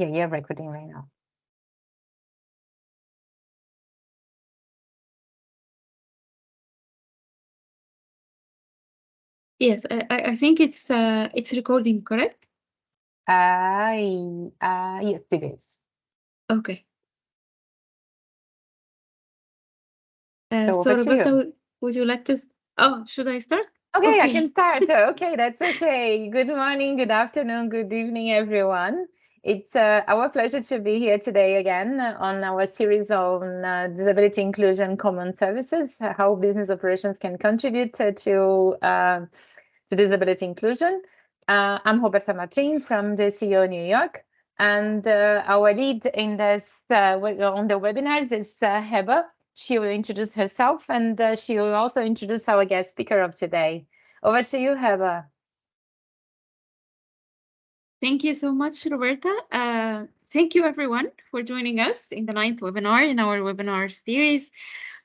Yeah, you're recording right now. Yes, I think it's recording, correct? Yes, it is. Okay. So So over to you. Roberta, would you like to? Oh, should I start? Okay, I can Okay. start. Okay, that's okay. Good morning, good afternoon, good evening, everyone. It's our pleasure to be here today again on our series on disability inclusion common services, how business operations can contribute to disability inclusion. I'm Roberta Martins from the CEO New York, and our lead in this on the webinars is Heba. She will introduce herself, and she will also introduce our guest speaker of today. Over to you, Heba. Thank you so much, Roberta. Thank you, everyone, for joining us in the ninth webinar in our webinar series.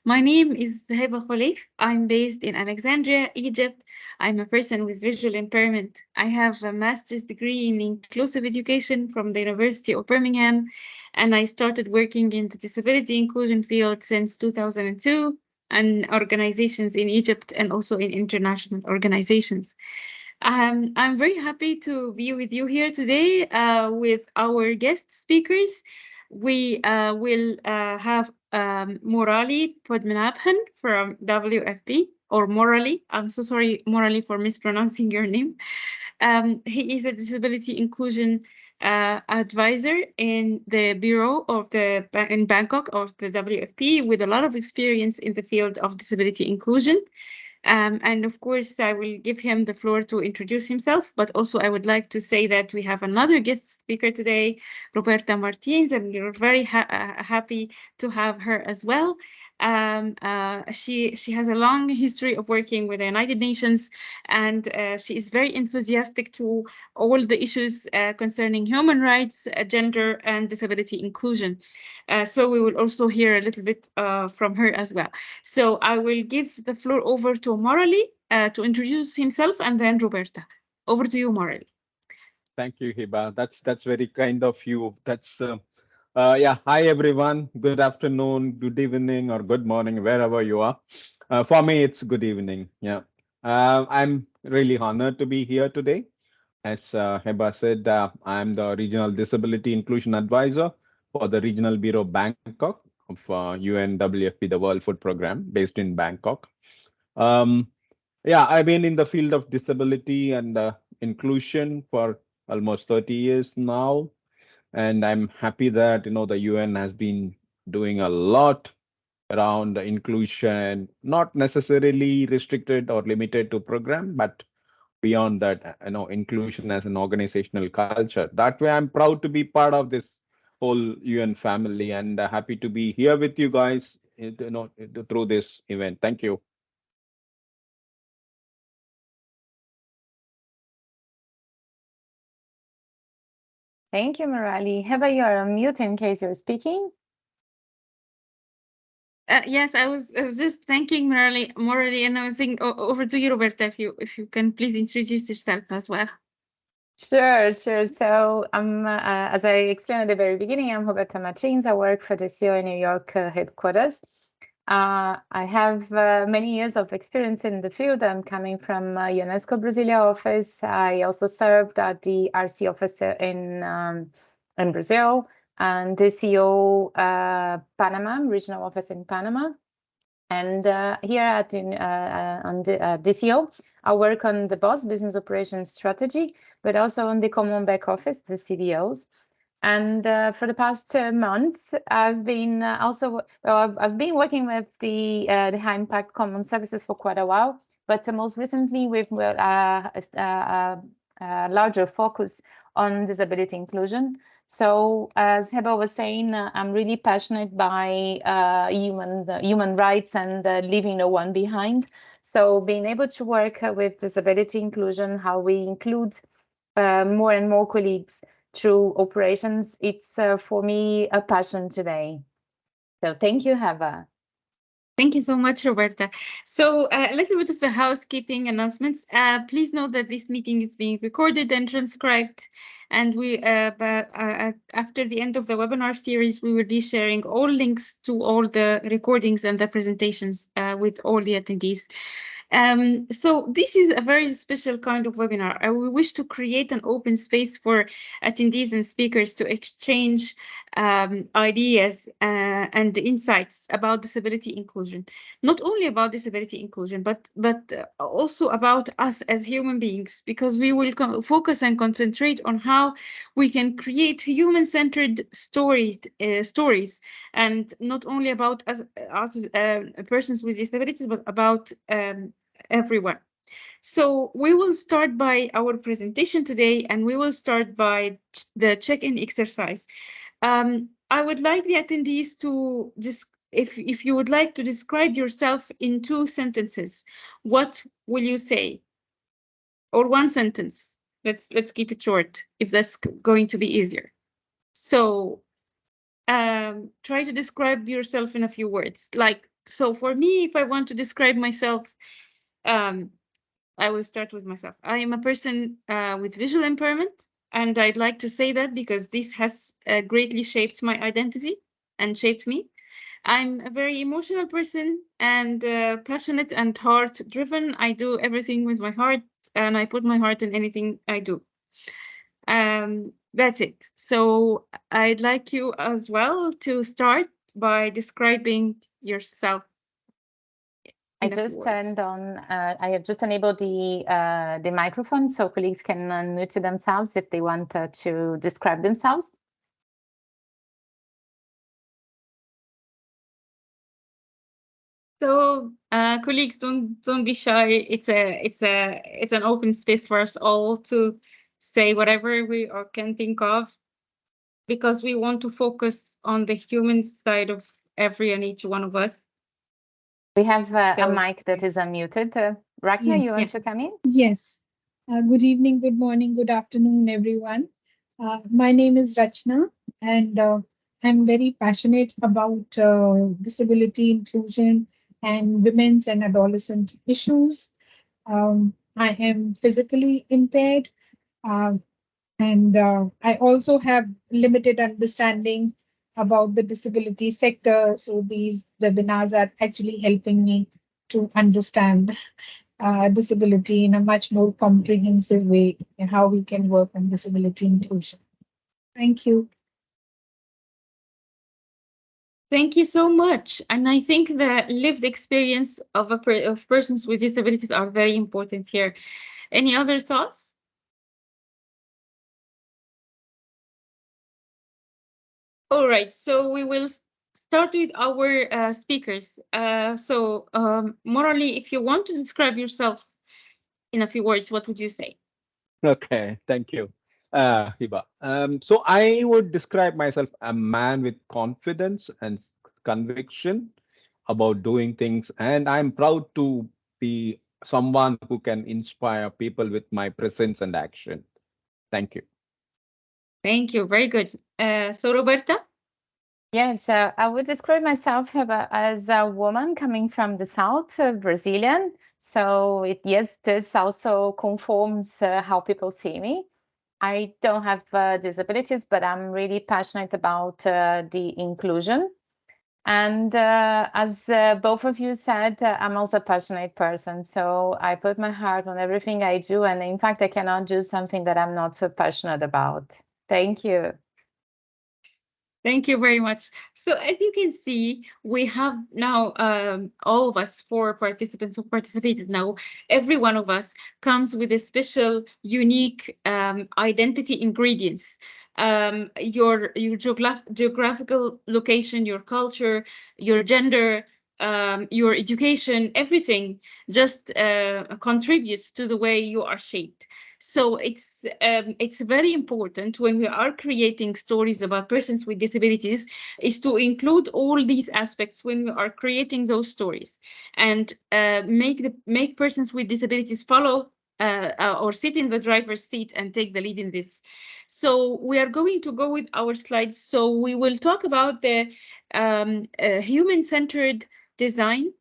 My name is Heba Khalif. I'm based in Alexandria, Egypt. I'm a person with visual impairment. I have a master's degree in inclusive education from the University of Birmingham, and I started working in the disability inclusion field since 2002 and organizations in Egypt and also in international organizations. I'm very happy to be with you here today with our guest speakers. We will have Morali Padmanabhan from WFP, or Morali. I'm so sorry, Morali, for mispronouncing your name. He is a disability inclusion advisor in the bureau of in Bangkok of the WFP with a lot of experience in the field of disability inclusion. And of course, I will give him the floor to introduce himself. But also, I would like to say that we have another guest speaker today, Roberta Martins, and we're very happy to have her as well. She has a long history of working with the United Nations, and she is very enthusiastic to all the issues concerning human rights, gender, and disability inclusion. So we will also hear a little bit from her as well. So I will give the floor over to Morali to introduce himself, and then Roberta. Over to you, Morali. Thank you, Hiba. That's very kind of you. Yeah. Hi, everyone. Good afternoon, good evening, or good morning, wherever you are. For me, it's good evening. Yeah. I'm really honored to be here today. As Heba said, I'm the Regional Disability Inclusion Advisor for the Regional Bureau Bangkok of UNWFP, the World Food Program, based in Bangkok. Um, yeah, I've been in the field of disability and inclusion for almost 30 years now, and I'm happy that the UN has been doing a lot around the inclusion, not necessarily restricted or limited to program, but beyond that, inclusion as an organizational culture. That way, I'm proud to be part of this whole UN family and happy to be here with you guys, through this event. Thank you. Thank you, Morali. Heba, you're on mute in case you're speaking. Yes, I was just thanking Morali, and I was saying over to you, Roberta, if you can please introduce yourself as well. Sure, sure. So, as I explained at the very beginning, I'm Roberta Martins. I work for the CEO New York headquarters. I have many years of experience in the field. I'm coming from UNESCO Brasilia office. I also served at the RC office in Brazil and the CEO Panama, regional office in Panama. And here at on the DCO, I work on the BOSS, Business Operations Strategy, but also on the Common Back Office, the CBOs. And for the past months, I've been I've been working with the high impact common services for quite a while, but most recently with a larger focus on disability inclusion. So as Heba was saying, I'm really passionate by human rights and leaving no one behind. So being able to work with disability inclusion, how we include more and more colleagues through operations, it's for me a passion today. So thank you, Heba. Thank you so much, Roberta. So, a little bit of the housekeeping announcements. Please note that this meeting is being recorded and transcribed, and after the end of the webinar series, we will be sharing all links to all the recordings and the presentations with all the attendees. So this is a very special kind of webinar. We wish to create an open space for attendees and speakers to exchange ideas and insights about disability inclusion. Not only about disability inclusion, but also about us as human beings, because we will focus and concentrate on how we can create human-centered stories, and not only about us as persons with disabilities, but about everyone. So we will start by our presentation today, and we will start by the check-in exercise. I would like the attendees to just, if you would like to describe yourself in 2 sentences, what will you say? Or 1 sentence. Let's keep it short, if that's going to be easier. So try to describe yourself in a few words. Like, so for me, if I want to describe myself, um, I will start with myself. I am a person with visual impairment, and I'd like to say that because this has greatly shaped my identity and shaped me. I'm a very emotional person and passionate and heart driven. I do everything with my heart, and I put my heart in anything I do. That's it. So I'd like you as well to start by describing yourself I in a few just words. turned on, I have just enabled the microphone so colleagues can unmute themselves if they want to describe themselves. So, colleagues, don't be shy. It's an open space for us all to say whatever we or can think of, because we want to focus on the human side of every and each one of us. We have a So, mic that is unmuted. Ragnar, you Yes. want to come in? Yes. Good evening, good morning, good afternoon, everyone. My name is Rachna, and I'm very passionate about disability inclusion and women's and adolescent issues. I am physically impaired, uh, and I also have limited understanding about the disability sector. So these webinars are actually helping me to understand disability in a much more comprehensive way and how we can work on disability inclusion. Thank you. thank you so much. And I think the lived experience of of persons with disabilities are very important here. Any other thoughts? All right, so we will start with our speakers. Morally, if you want to describe yourself in a few words, what would you say? Okay, thank you, Hiba. So I would describe myself a man with confidence and conviction about doing things, and I'm proud to be someone who can inspire people with my presence and action. Thank you. Thank you, very good. So Roberta? Yes, I would describe myself as a woman coming from the South, Brazilian. So yes, this also conforms how people see me. I don't have disabilities, but I'm really passionate about the inclusion. And as both of you said, I'm also a passionate person. So I put my heart on everything I do. And in fact, I cannot do something that I'm not so passionate about. Thank you. Thank you very much. So as you can see, we have now all of us, 4 participants who participated now. Every one of us comes with a special, unique identity ingredients. Your geographical location, your culture, your gender, your education, everything just contributes to the way you are shaped. So it's very important when we are creating stories about persons with disabilities is to include all these aspects when we are creating those stories, and make persons with disabilities follow or sit in the driver's seat and take the lead in this. So we are going to go with our slides. So we will talk about the human-centered design.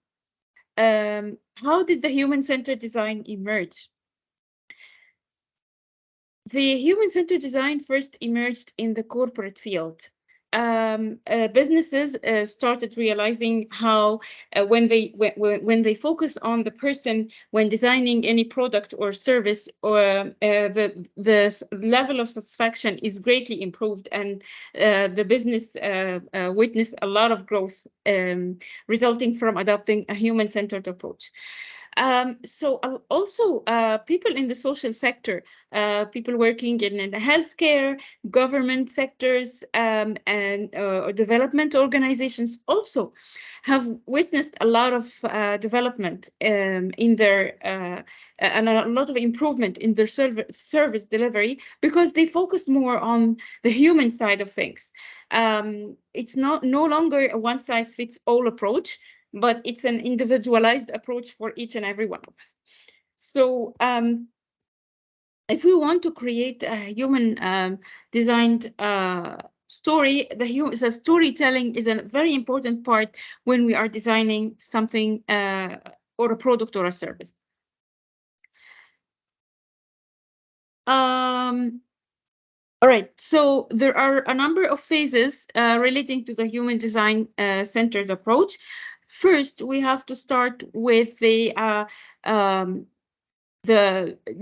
How did the human-centered design emerge? The human-centered design first emerged in the corporate field. Businesses started realizing how when they focus on the person when designing any product or service, or the level of satisfaction is greatly improved, and the business witnessed a lot of growth resulting from adopting a human-centered approach. So also people in the social sector, people working in the healthcare, government sectors, and development organizations also have witnessed a lot of development in their and a lot of improvement in their service delivery, because they focus more on the human side of things. It's no longer a one-size-fits-all approach, but it's an individualized approach for each and every one of us. So if we want to create a human designed story, the storytelling is a very important part when we are designing something or a product or a service. All right, so there are a number of phases relating to the human design centered approach. First, we have to start with the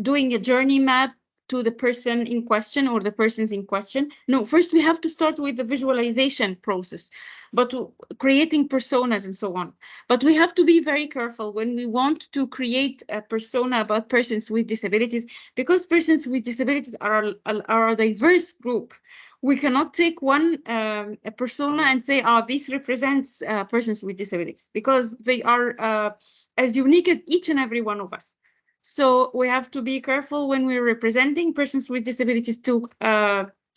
doing a journey map to the person in question or the persons in question. No, first we have to start with the visualization process, but creating personas and so on. But we have to be very careful when we want to create a persona about persons with disabilities, because persons with disabilities are a diverse group. We cannot take one a persona and say, this represents persons with disabilities, because they are as unique as each and every one of us. So we have to be careful when we're representing persons with disabilities to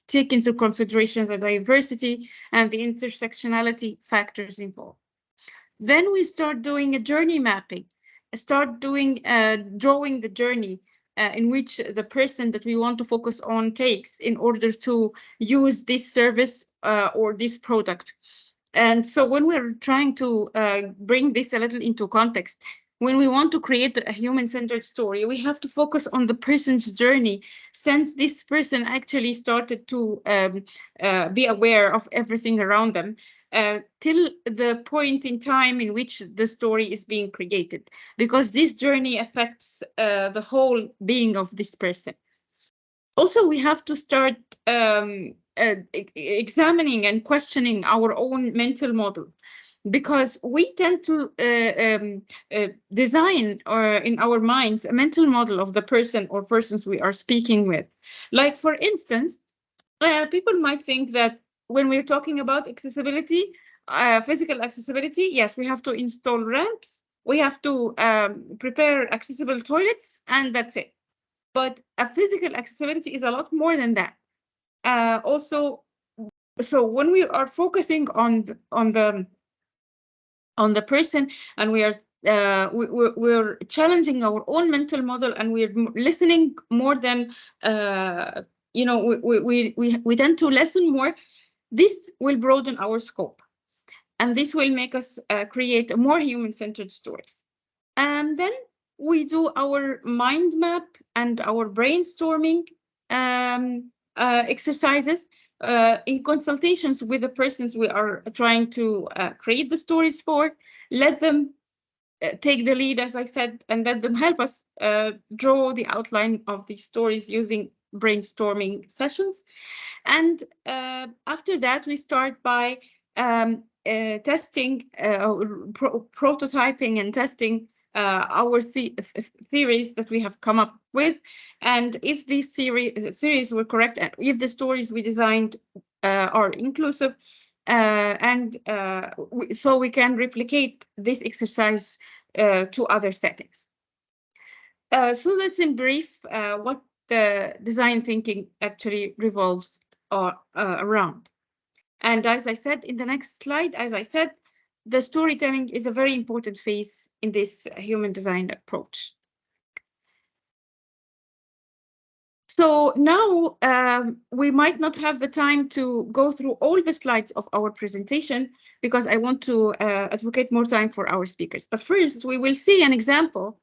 take into consideration the diversity and the intersectionality factors involved. Then we start doing a journey mapping, start doing drawing the journey in which the person that we want to focus on takes in order to use this service or this product. And so when we're trying to bring this a little into context, when we want to create a human-centered story, we have to focus on the person's journey, since this person actually started to be aware of everything around them till the point in time in which the story is being created, because this journey affects the whole being of this person. Also, we have to start examining and questioning our own mental model, because we tend to design or in our minds a mental model of the person or persons we are speaking with. Like, for instance, people might think that when we're talking about accessibility, physical accessibility, yes, we have to install ramps, we have to prepare accessible toilets, and that's it. But a physical accessibility is a lot more than that. Also, so when we are focusing on the person, and we are we're challenging our own mental model, and we're listening more than we tend to listen more, this will broaden our scope, and this will make us create more human-centered stories. And then we do our mind map and our brainstorming exercises in consultations with the persons we are trying to create the stories for. Let them take the lead, as I said, and let them help us draw the outline of these stories using brainstorming sessions. And after that, we start by testing, prototyping and testing our theories that we have come up with. And if these theories were correct, and if the stories we designed are inclusive, so we can replicate this exercise to other settings. So that's in brief what the design thinking actually revolves around. And as I said in the next slide, as I said, the storytelling is a very important phase in this human design approach. So now we might not have the time to go through all the slides of our presentation because I want to advocate more time for our speakers. But first, we will see an example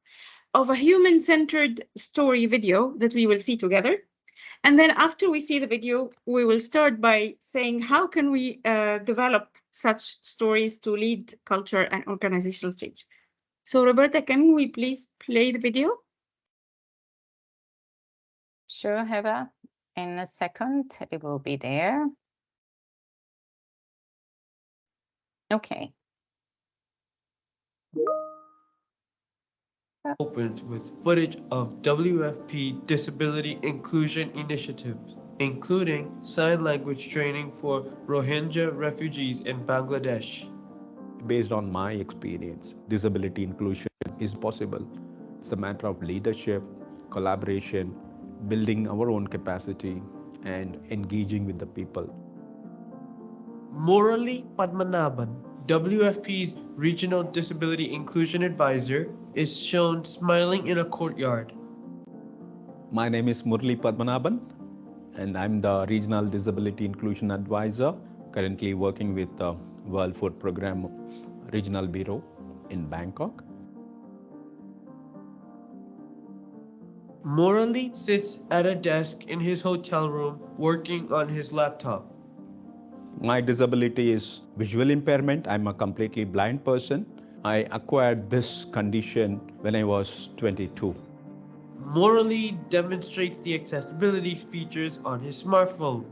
of a human-centered story video that we will see together. And then after we see the video, we will start by saying how can we develop such stories to lead culture and organizational change. So Roberta, can we please play the video? Sure, Heba. In a second, it will be there. Okay. Opens with footage of WFP disability inclusion initiatives, including sign language training for Rohingya refugees in Bangladesh. Based on my experience, disability inclusion is possible. It's a matter of leadership, collaboration, building our own capacity, and engaging with the people. Murali Padmanabhan, WFP's Regional Disability Inclusion Advisor, is shown smiling in a courtyard. My name is Murali Padmanabhan, and I'm the Regional Disability Inclusion Advisor, currently working with the World Food Programme Regional Bureau in Bangkok. Murali sits at a desk in his hotel room working on his laptop. My disability is visual impairment. I'm a completely blind person. I acquired this condition when I was 22. Murali demonstrates the accessibility features on his smartphone.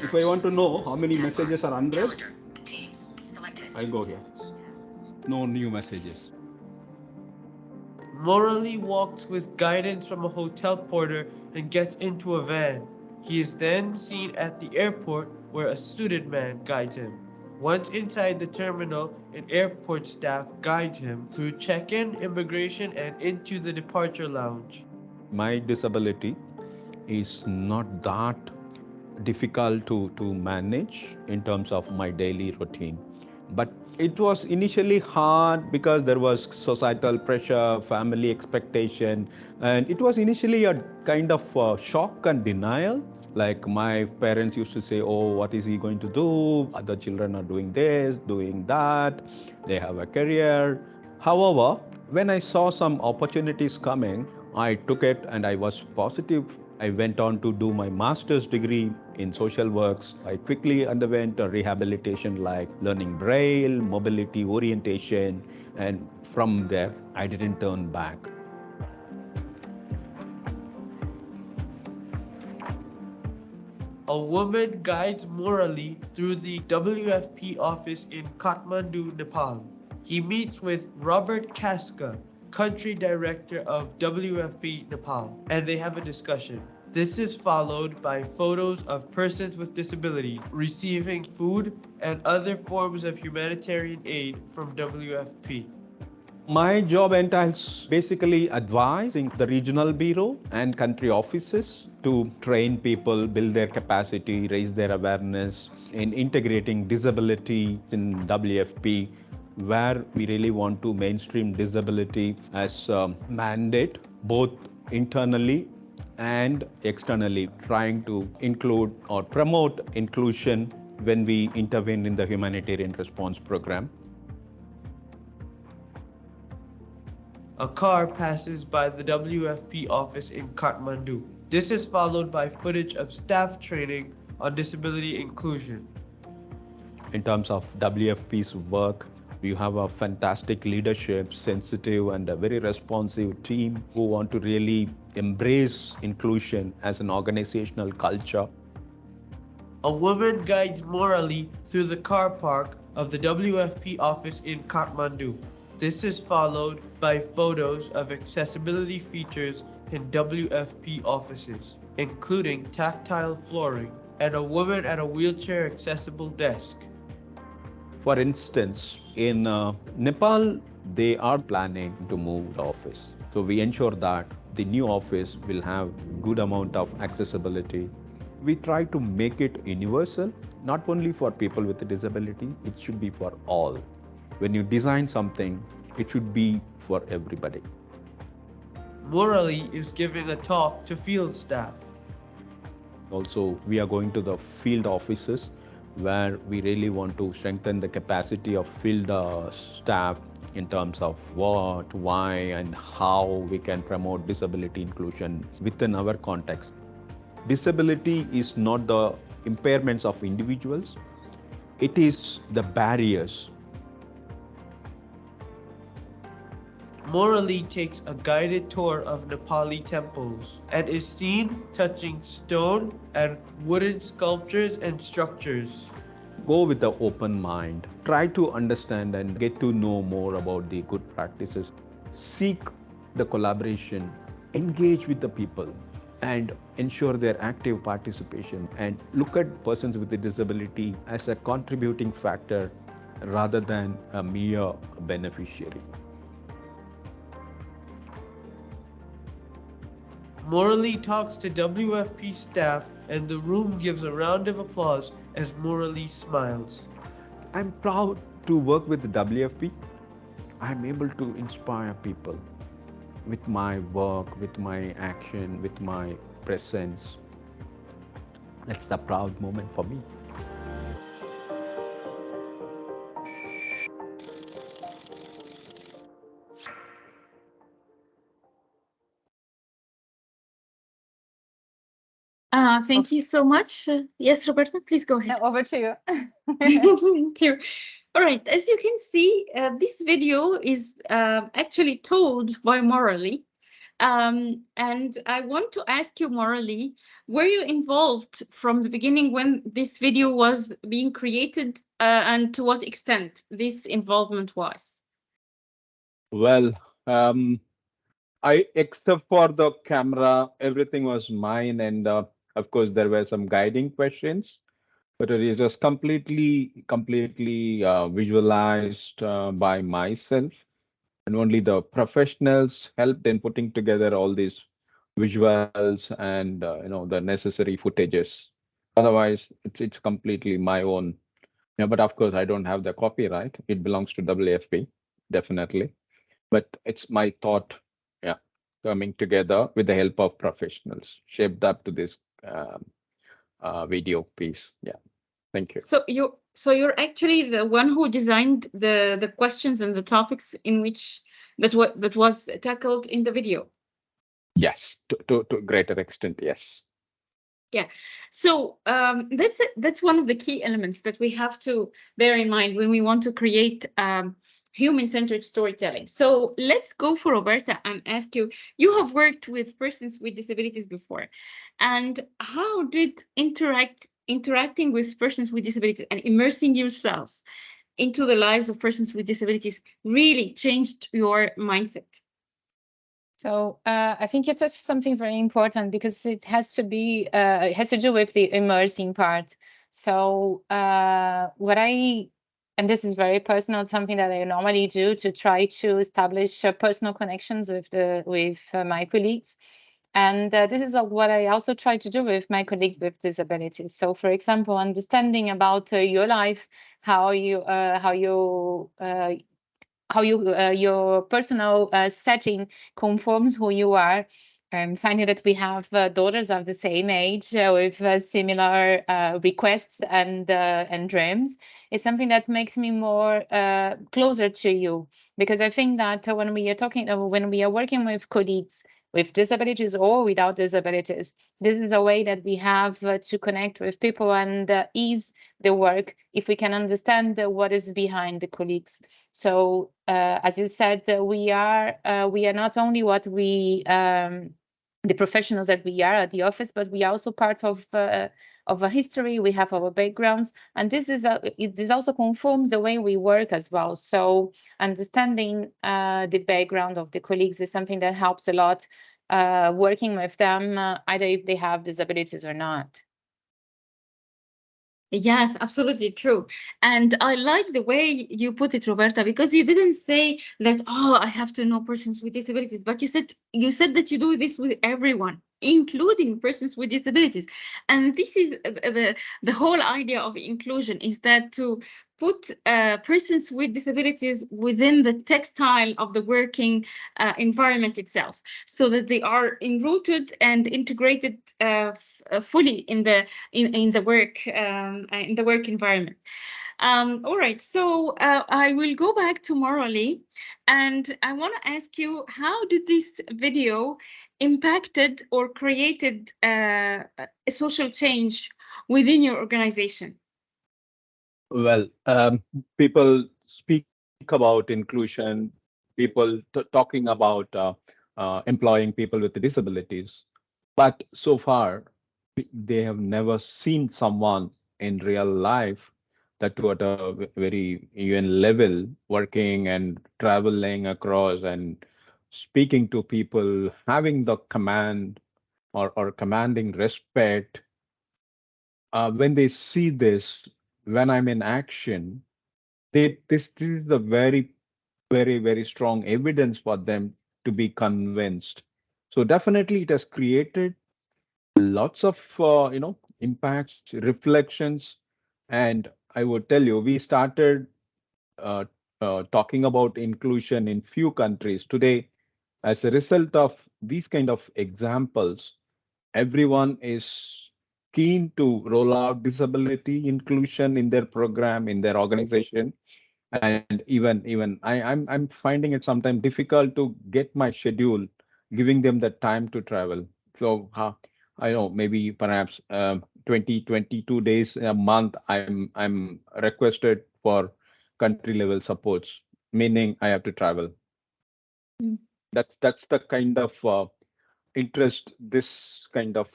If I want to know how many messages are unread, I'll go here. No new messages. Murali walks with guidance from a hotel porter and gets into a van. He is then seen at the airport where a suited man guides him. Once inside the terminal, an airport staff guides him through check-in, immigration, and into the departure lounge. My disability is not that difficult to manage in terms of my daily routine. But it was initially hard because there was societal pressure, family expectation, and it was initially a kind of shock and denial. Like my parents used to say, oh, what is he going to do? Other children are doing this, doing that, they have a career. However, when I saw some opportunities coming, I took it and I was positive. I went on to do my master's degree in social works. I quickly underwent a rehabilitation like learning braille, mobility orientation, and from there, I didn't turn back. A woman guides Murali through the WFP office in Kathmandu, Nepal. He meets with Robert Kaska, country director of WFP Nepal, and they have a discussion. This is followed by photos of persons with disability receiving food and other forms of humanitarian aid from WFP. My job entails basically advising the regional bureau and country offices to train people, build their capacity, raise their awareness in integrating disability in WFP, where we really want to mainstream disability as a mandate, both internally and externally, trying to include or promote inclusion when we intervene in the humanitarian response program. A car passes by the WFP office in Kathmandu. This is followed by footage of staff training on disability inclusion. In terms of WFP's work, we have a fantastic leadership, sensitive and a very responsive team who want to really embrace inclusion as an organizational culture. A woman guides Murali through the car park of the WFP office in Kathmandu. This is followed by photos of accessibility features in WFP offices, including tactile flooring and a woman at a wheelchair accessible desk. For instance, in Nepal, they are planning to move the office. So we ensure that the new office will have good amount of accessibility. We try to make it universal, not only for people with a disability, it should be for all. When you design something, It should be for everybody. Morally is giving a talk to field staff. Also, we are going to the field offices where we really want to strengthen the capacity of field staff in terms of what, why, and how we can promote disability inclusion within our context. Disability is not the impairments of individuals, it is the barriers. Morally takes a guided tour of Nepali temples and is seen touching stone and wooden sculptures and structures. Go with the open mind. Try to understand and get to know more about the good practices. Seek the collaboration. Engage with the people and ensure their active participation. And look at persons with a disability as a contributing factor rather than a mere beneficiary. Morally talks to WFP staff and the room gives a round of applause as Morally smiles. I'm proud to work with the WFP. I'm able to inspire people with my work, with my action, with my presence. That's the proud moment for me. Thank you so much. Yes, Roberta, please go ahead. Over to you. Thank you. All right, as you can see, this video is actually told by Morally. And I want to ask you, Morally, were you involved from the beginning when this video was being created, and to what extent this involvement was? Well, except for the camera, everything was mine, and of course there were some guiding questions, but it is just completely visualized by myself, and only the professionals helped in putting together all these visuals and the necessary footages. Otherwise, it's completely my own. Yeah, but of course, I don't have the copyright. It belongs to WFP, definitely. But it's my thought, yeah, coming together with the help of professionals, shaped up to this video piece. Yeah, thank you. So you're actually the one who designed the questions and the topics in which that was tackled in the video. Yes, to a greater extent, yes. Yeah. So that's one of the key elements that we have to bear in mind when we want to create human-centered storytelling. So let's go for Roberta and ask you, you have worked with persons with disabilities before, and how did interacting with persons with disabilities and immersing yourself into the lives of persons with disabilities really changed your mindset? So I think you touched something very important because it has to do with the immersing part. So and this is very personal, something that I normally do to try to establish personal connections with my colleagues. And this is what I also try to do with my colleagues with disabilities. So, for example, understanding about your life, how your personal setting conforms who you are. Finding that we have daughters of the same age with similar requests and dreams is something that makes me more closer to you, because I think that when we are working with colleagues with disabilities or without disabilities, this is a way that we have to connect with people and ease the work if we can understand what is behind the colleagues. So, as you said, we are not only the professionals that we are at the office, but we are also part of a history. We have our backgrounds, and this also conforms the way we work as well. So, understanding the background of the colleagues is something that helps a lot working with them, either if they have disabilities or not. Yes, absolutely true. And I like the way you put it, Roberta, because you didn't say that, oh, I have to know persons with disabilities, but you said that you do this with everyone. including persons with disabilities. And this is the whole idea of inclusion, is that to put persons with disabilities within the textile of the working environment itself, so that they are enrooted and integrated fully in the work environment. All right, so I will go back to Morally, and I want to ask you, how did this video impacted or created a social change within your organization? Well, people speak about inclusion, people talking about employing people with disabilities, but so far they have never seen someone in real life that to at a very UN level working and traveling across and speaking to people, having the command or commanding respect. When they see this, when I'm in action, this is the very strong evidence for them to be convinced. So definitely it has created lots of impacts, reflections, and I would tell you, we started uh, talking about inclusion in few countries today. As a result of these kind of examples, everyone is keen to roll out disability inclusion in their program, in their organization. And even I'm finding it sometimes difficult to get my schedule, giving them the time to travel. So I know maybe perhaps 20 22 days a month I'm requested for country level supports, meaning I have to travel. Mm. That's the kind of interest this kind of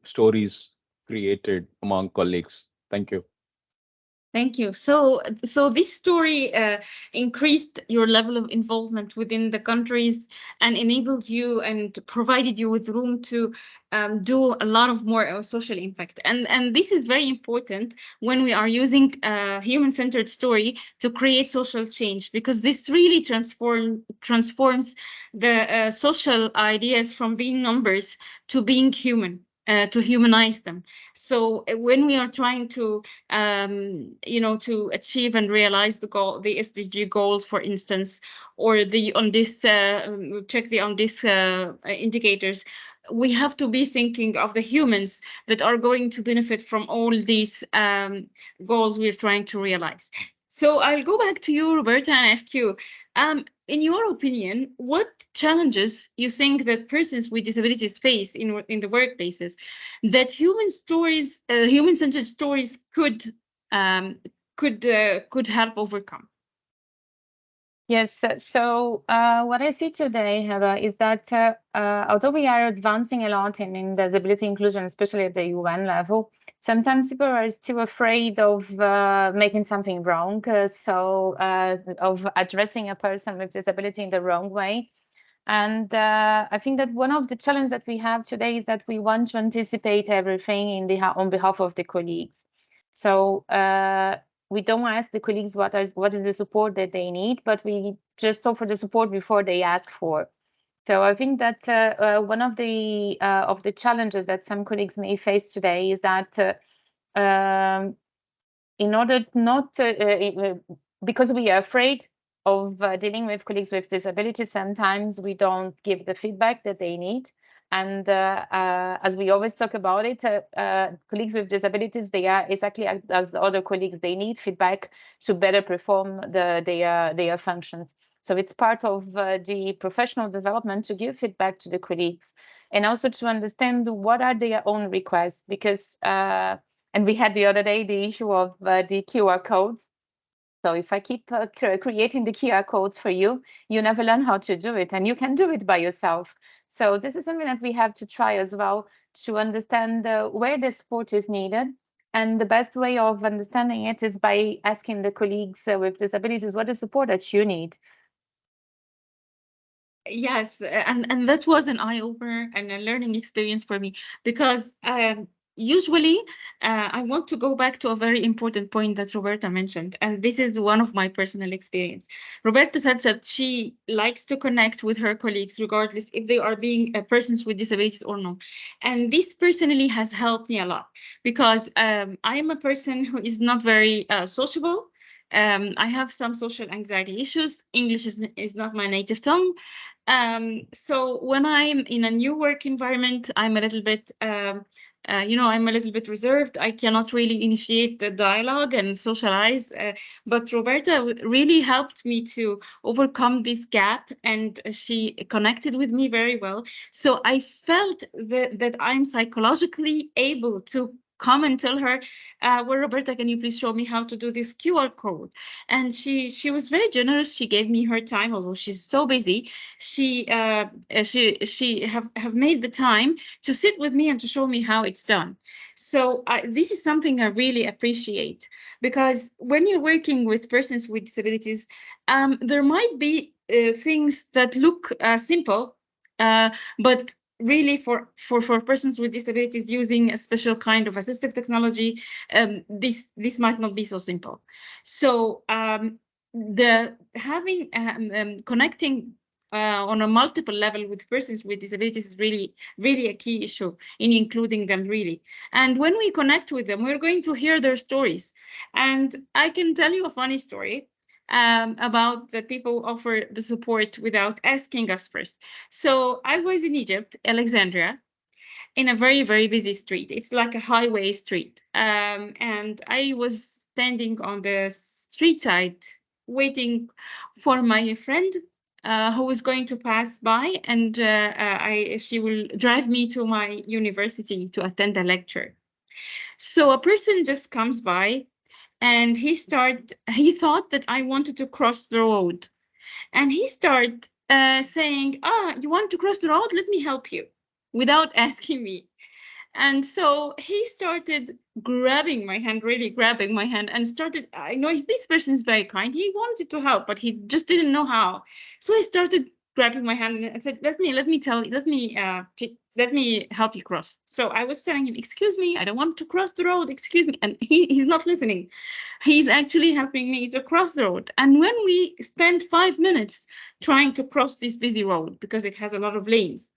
stories created among colleagues. Thank you. Thank you. So this story increased your level of involvement within the countries and enabled you and provided you with room to do a lot of more social impact. And this is very important when we are using human-centered story to create social change, because this really transforms the social ideas from being numbers to being human. To humanize them. So when we are trying to to achieve and realize the SDG goals, for instance, or the on this check the on this indicators, we have to be thinking of the humans that are going to benefit from all these goals we're trying to realize. So I'll go back to you, Roberta, and ask you, in your opinion, what challenges you think that persons with disabilities face in the workplaces that human-centered stories um, could help overcome? Yes, so what I see today, Heather, is that although we are advancing a lot in disability inclusion, especially at the UN level, sometimes people are still afraid of making something wrong, of addressing a person with disability in the wrong way. And I think that one of the challenges that we have today is that we want to anticipate everything on behalf of the colleagues. So we don't ask the colleagues what is the support that they need, but we just offer the support before they ask for. So I think that one of the challenges that some colleagues may face today is that in order not to, because we are afraid of dealing with colleagues with disabilities, sometimes we don't give the feedback that they need. And as we always talk about it, colleagues with disabilities, they are exactly as other colleagues, they need feedback to better perform their functions. So it's part of the professional development to give feedback to the colleagues and also to understand what are their own requests, because and we had the other day the issue of the QR codes. So if I keep creating the QR codes for you, you never learn how to do it, and you can do it by yourself. So this is something that we have to try as well, to understand where the support is needed. And the best way of understanding it is by asking the colleagues with disabilities what the support that you need. Yes, and that was an eye opener and a learning experience for me, because usually, I want to go back to a very important point that Roberta mentioned, and this is one of my personal experience. Roberta said that she likes to connect with her colleagues, regardless if they are being persons with disabilities or not. And this personally has helped me a lot because I am a person who is not very sociable. I have some social anxiety issues. English is not my native tongue. So when I'm in a new work environment, I'm a little bit, I'm a little bit reserved. I cannot really initiate the dialogue and socialize. But Roberta really helped me to overcome this gap, and she connected with me very well. So I felt that I'm psychologically able to come and tell her, well, Roberta, can you please show me how to do this QR code? And she was very generous. She gave me her time, although she's so busy. She have made the time to sit with me and to show me how it's done. So this is something I really appreciate, because when you're working with persons with disabilities, there might be things that look simple, but really for persons with disabilities using a special kind of assistive technology, this might not be so simple. So the having connecting on a multiple level with persons with disabilities is really a key issue in including them, really. And when we connect with them, we're going to hear their stories. And I can tell you a funny story about that people offer the support without asking us first. So I was in Egypt, Alexandria, in a very busy street. It's like a highway street. And I was standing on the street side waiting for my friend who was going to pass by, and she will drive me to my university to attend a lecture. So a person just comes by, and he thought that I wanted to cross the road, and he started saying, you want to cross the road? Let me help you, without asking me. And so he started grabbing my hand, really grabbing my hand, and started, I know this person is very kind. He wanted to help, but he just didn't know how. So I started grabbing my hand and said, let me help you cross. So I was telling him, excuse me, I don't want to cross the road, excuse me. And he's not listening. He's actually helping me to cross the road. And when we spent 5 minutes trying to cross this busy road, because it has a lot of lanes,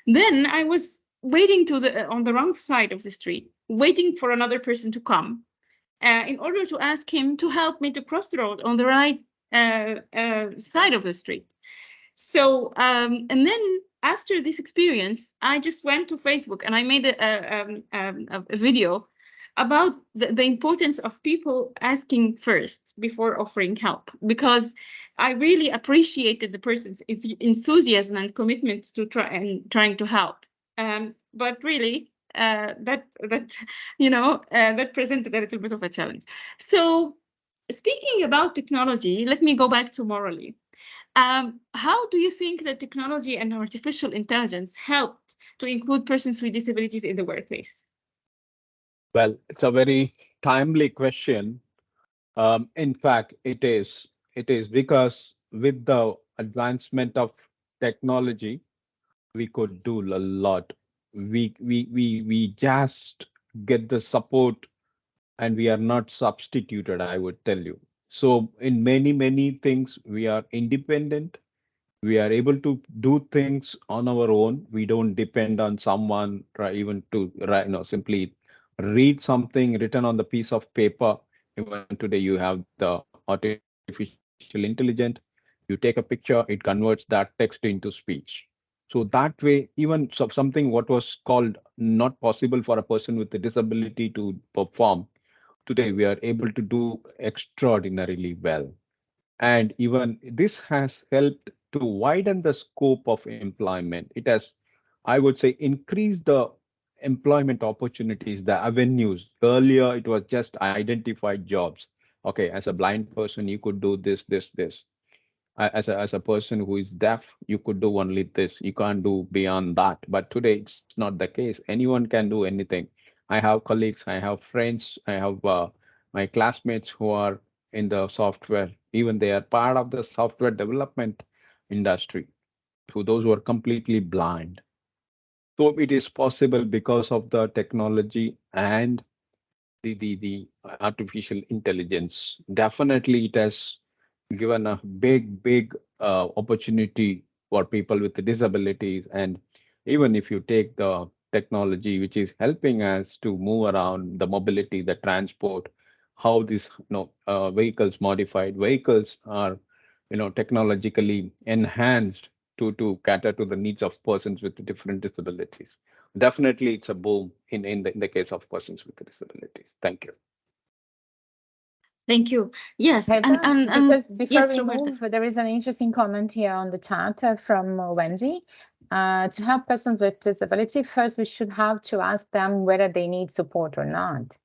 then I was waiting on the wrong side of the street, waiting for another person to come, in order to ask him to help me to cross the road on the right side of the street. So, and then after this experience, I just went to Facebook and I made a video about the importance of people asking first before offering help, because I really appreciated the person's enthusiasm and commitment to trying to help. But really, that that presented a little bit of a challenge. So, speaking about technology, let me go back to morally. How do you think that technology and artificial intelligence helped to include persons with disabilities in the workplace? Well, it's a very timely question. In fact, it is. It is because with the advancement of technology, we could do a lot. We just get the support, and we are not substituted, I would tell you. So in many things, we are independent. We are able to do things on our own. We don't depend on someone, try even to simply read something written on the piece of paper. Even today, you have the artificial intelligence. You take a picture, it converts that text into speech. So that way, even something what was called not possible for a person with a disability to perform, today we are able to do extraordinarily well. And even this has helped to widen the scope of employment. It has, I would say, increased the employment opportunities, the avenues. Earlier, it was just identified jobs. Okay, as a blind person, you could do this. As a person who is deaf, you could do only this. You can't do beyond that. But today, it's not the case. Anyone can do anything. I have colleagues, I have friends, I have my classmates who are in the software. Even they are part of the software development industry. To those who are completely blind. So it is possible because of the technology and the artificial intelligence. Definitely, it has given a big opportunity for people with disabilities. And even if you take the technology which is helping us to move around, the mobility, the transport, how these vehicles, modified vehicles are technologically enhanced to cater to the needs of persons with different disabilities. Definitely, it's a boom in the case of persons with disabilities. Thank you. Thank you. Yes, Heba, because before yes, we Roberta. move, there is an interesting comment here on the chat from Wendy. To help persons with disability, first we should have to ask them whether they need support or not.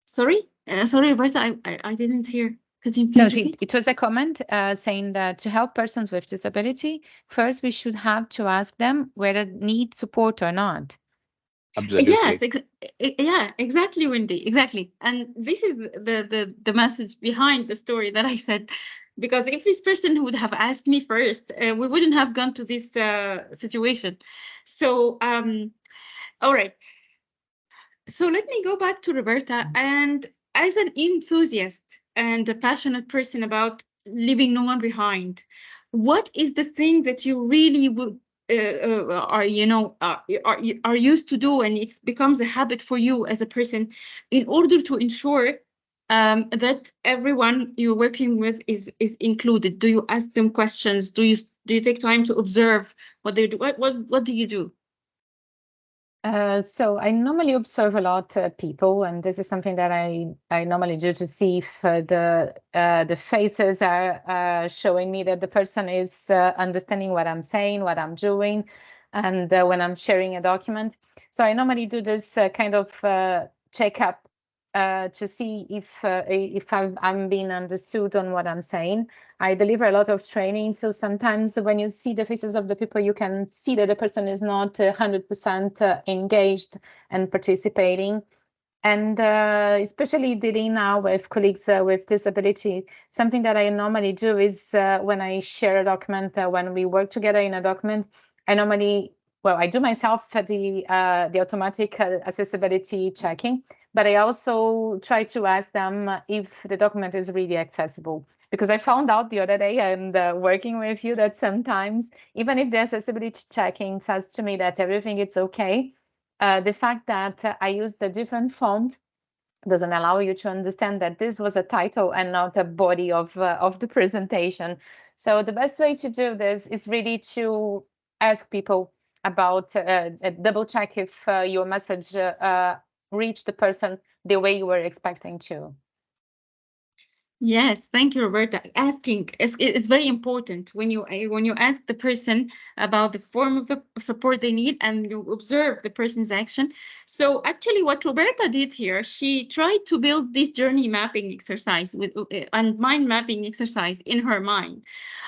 Sorry, sorry, Roberta, I didn't hear. Could you No, please repeat? it was a comment saying that to help persons with disability, first we should have to ask them whether need support or not. Absolutely. Yes, yeah, exactly, Wendy, exactly. And this is the message behind the story that I said, because if this person would have asked me first, we wouldn't have gone to this situation. So, all right. So let me go back to Roberta. And as an enthusiast and a passionate person about leaving no one behind, what is the thing that you really would are are used to do, and it becomes a habit for you as a person, in order to ensure that everyone you're working with is included? Do you ask them questions? Do you take time to observe what they do? What do you do? So I normally observe a lot people, and this is something that I normally do to see if the faces are showing me that the person is understanding what I'm saying, what I'm doing, and when I'm sharing a document. So I normally do this kind of checkup to see if I'm being understood on what I'm saying. I deliver a lot of training, so sometimes when you see the faces of the people, you can see that the person is not 100% engaged and participating. And especially dealing now with colleagues with disability, something that I normally do is when I share a document, when we work together in a document, I normally, well, I do myself the automatic accessibility checking, but I also try to ask them if the document is really accessible. Because I found out the other day and working with you that sometimes, even if the accessibility checking says to me that everything is okay, the fact that I used a different font doesn't allow you to understand that this was a title and not a body of the presentation. So the best way to do this is really to ask people about double check if your message reached the person the way you were expecting to. Yes, thank you, Roberta. Asking is very important when you ask the person about the form of the support they need, and you observe the person's action. So actually, what Roberta did here, she tried to build this journey mapping exercise and mind mapping exercise in her mind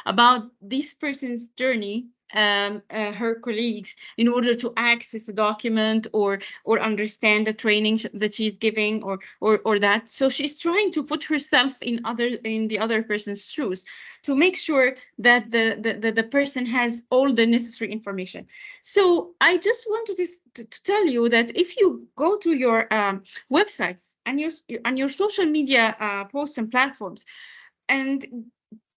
about this person's journey, her colleagues, in order to access a document or understand the training that she's giving, or that. So she's trying to put herself in the other person's shoes to make sure that the person has all the necessary information. So I just wanted to tell you that if you go to your websites and your social media posts and platforms, and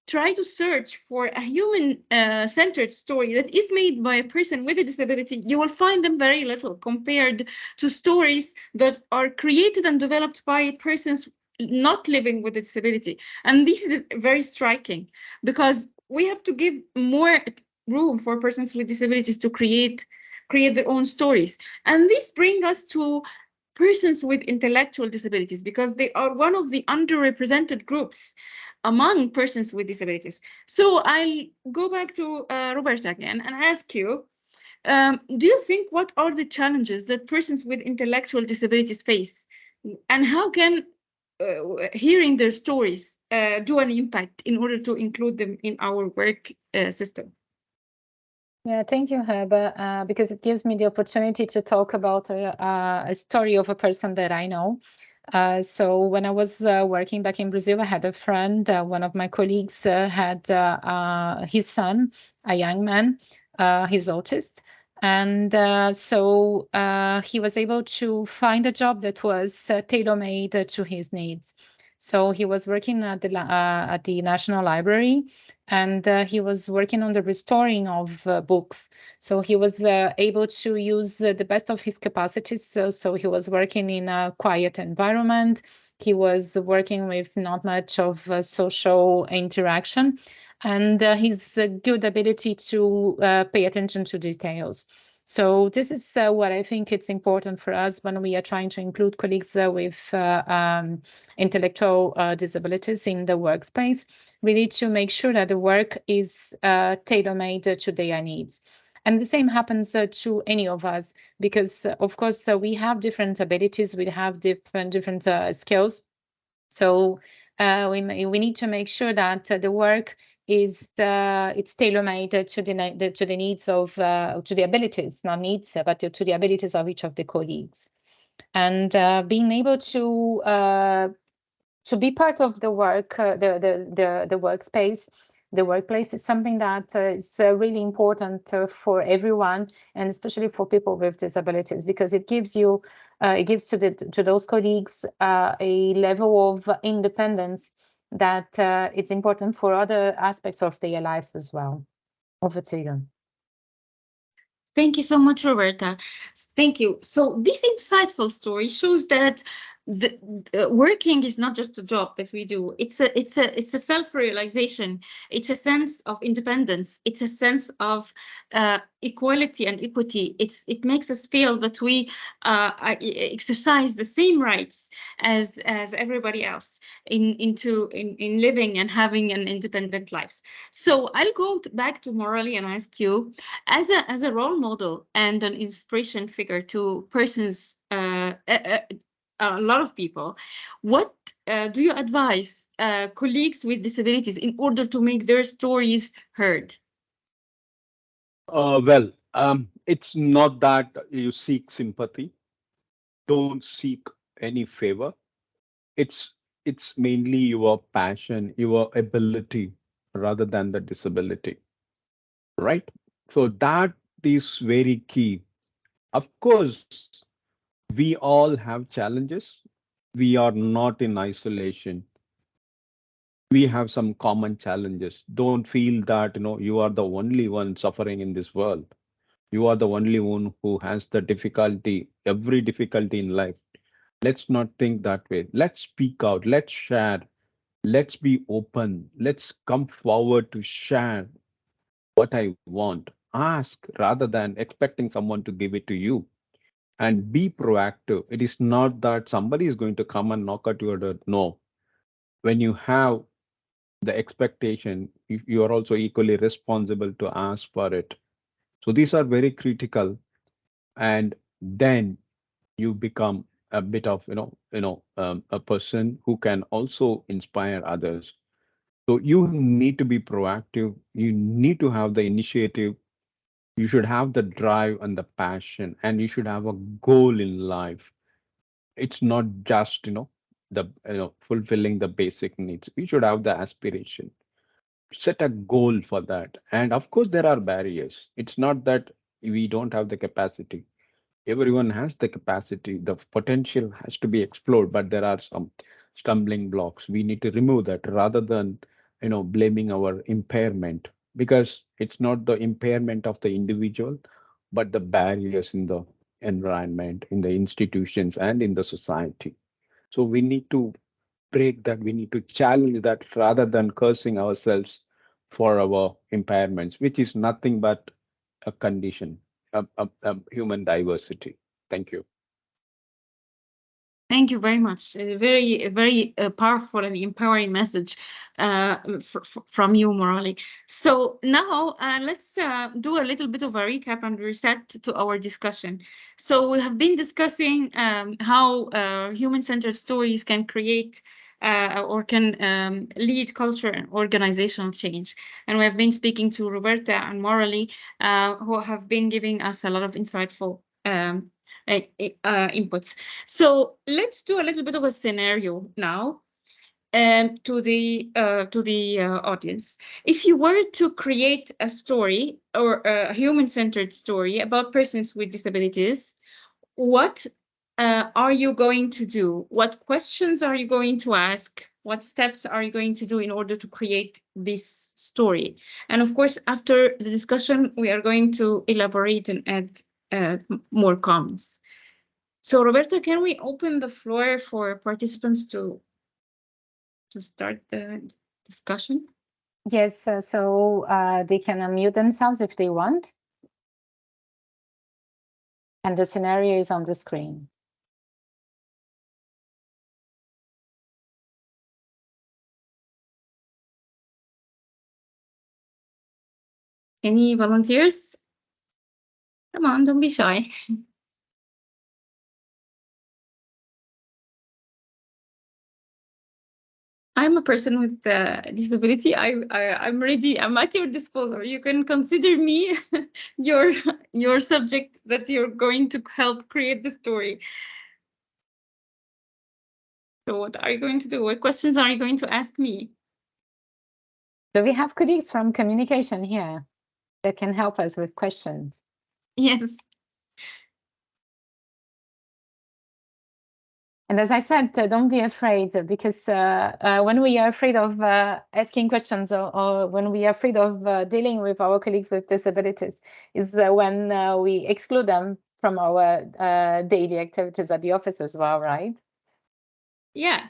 try to search for a human-centered story that is made by a person with a disability, you will find them very little compared to stories that are created and developed by persons not living with a disability. And this is very striking, because we have to give more room for persons with disabilities to create their own stories. And this brings us to persons with intellectual disabilities, because they are one of the underrepresented groups among persons with disabilities. So I'll go back to Roberta again and ask you, do you think what are the challenges that persons with intellectual disabilities face, and how can hearing their stories do an impact in order to include them in our work system? Yeah, thank you, Heba, because it gives me the opportunity to talk about a story of a person that I know. So when I was working back in Brazil, I had a friend, one of my colleagues had his son, a young man, He's autist. And so he was able to find a job that was tailor-made to his needs. So he was working at the National Library, and he was working on the restoring of books. So he was able to use the best of his capacities. So he was working in a quiet environment. He was working with not much of social interaction, and his good ability to pay attention to details. So this is what I think it's important for us when we are trying to include colleagues with intellectual disabilities in the workspace, really to make sure that the work is tailor-made to their needs. And the same happens to any of us, because of course we have different abilities, we have different skills. So we need to make sure that the work is it's tailor-made to the needs of to the abilities, not needs, but to the abilities of each of the colleagues. And being able to be part of the work, the workspace, the workplace is something that is really important for everyone, and especially for people with disabilities, because it gives you, it gives to those colleagues a level of independence that it's important for other aspects of their lives as well. Over to you. Thank you so much, Roberta. Thank you. So this insightful story shows that the working is not just a job that we do. It's a self-realization. It's a sense of independence. It's a sense of equality and equity. It makes us feel that we exercise the same rights as everybody else in living and having an independent lives. So I'll go back to Morally and ask you, as a role model and an inspiration figure to persons, a lot of people, what do you advise colleagues with disabilities in order to make their stories heard? Well, it's not that you seek sympathy. Don't seek any favor. It's it's mainly your passion, your ability, rather than the disability, right? So that is very key. Of course, we all have challenges. We are not in isolation. We have some common challenges. Don't feel that you are the only one suffering in this world. You are the only one who has the difficulty, every difficulty in life. Let's not think that way. Let's speak out. Let's share. Let's be open. Let's come forward to share what I want. Ask rather than expecting someone to give it to you. And be proactive. It is not that somebody is going to come and knock at your door. No. When you have the expectation, you are also equally responsible to ask for it. So these are very critical. And then you become a bit of a person who can also inspire others. So you need to be proactive. You need to have the initiative. You should have the drive and the passion, and you should have a goal in life. It's not just the fulfilling the basic needs. We should have the aspiration. Set a goal for that. And of course there are barriers. It's not that we don't have the capacity. Everyone has the capacity. The potential has to be explored, but there are some stumbling blocks. We need to remove that rather than blaming our impairment, because it's not the impairment of the individual, but the barriers in the environment, in the institutions, and in the society. So we need to break that. We need to challenge that rather than cursing ourselves for our impairments, which is nothing but a condition, human diversity. Thank you. Thank you very much. A very powerful and empowering message from you, Morali. So now let's do a little bit of a recap and reset to our discussion. So we have been discussing how human-centered stories can create or can lead culture and organizational change. And we have been speaking to Roberta and Morali, who have been giving us a lot of insightful inputs. So let's do a little bit of a scenario now. to the audience. If you were to create a story or a human-centered story about persons with disabilities, what are you going to do? What questions are you going to ask? What steps are you going to do in order to create this story? And of course, after the discussion, we are going to elaborate and add more comments. So, Roberta, can we open the floor for participants to start the discussion? Yes, so they can unmute themselves if they want. And the scenario is on the screen. Any volunteers? Come on, don't be shy. I'm a person with disability. I'm ready. I'm at your disposal. You can consider me your subject that you're going to help create the story. So what are you going to do? What questions are you going to ask me? So we have colleagues from communication here that can help us with questions. Yes. And as I said, don't be afraid, because when we are afraid of asking questions, or when we are afraid of dealing with our colleagues with disabilities, is when we exclude them from our daily activities at the office as well, right? Yeah.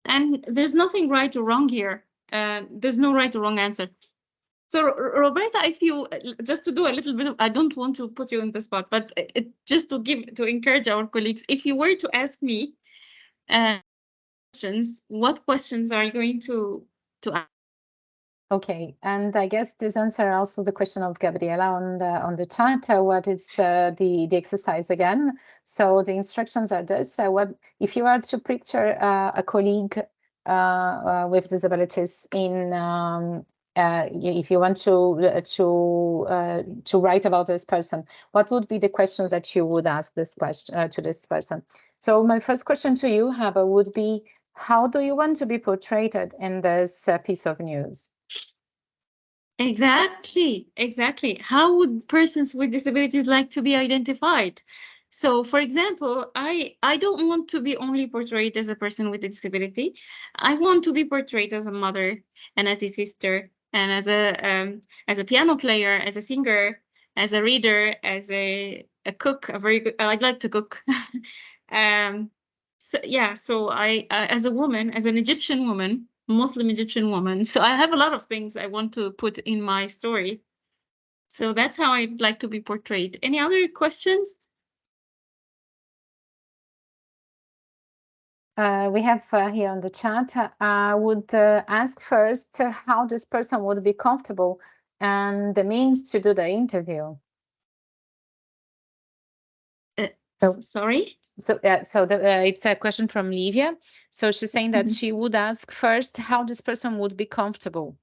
And there's nothing right or wrong here. There's no right or wrong answer. So, Roberta, if you just to do a little bit of, I don't want to put you in the spot, but just to encourage our colleagues, if you were to ask me questions, what questions are you going to ask? Okay, and I guess this answer also the question of Gabriela on the chat. What is the exercise again? So the instructions are this: what if you are to picture a colleague with disabilities in if you want to write about this person, what would be the questions that you would ask this question to this person? So my first question to you, Haba, would be: how do you want to be portrayed in this piece of news? Exactly. How would persons with disabilities like to be identified? So, for example, I don't want to be only portrayed as a person with a disability. I want to be portrayed as a mother and as a sister and as a piano player, as a singer, as a reader, as a cook. A very good. I'd like to cook. So yeah. So I as a woman, as an Egyptian woman. Muslim Egyptian woman. So I have a lot of things I want to put in my story. So that's how I'd like to be portrayed. Any other questions? We have here on the chat, I would ask first how this person would be comfortable and the means to do the interview. Sorry? So it's a question from Livia. So she's saying that she would ask first how this person would be comfortable,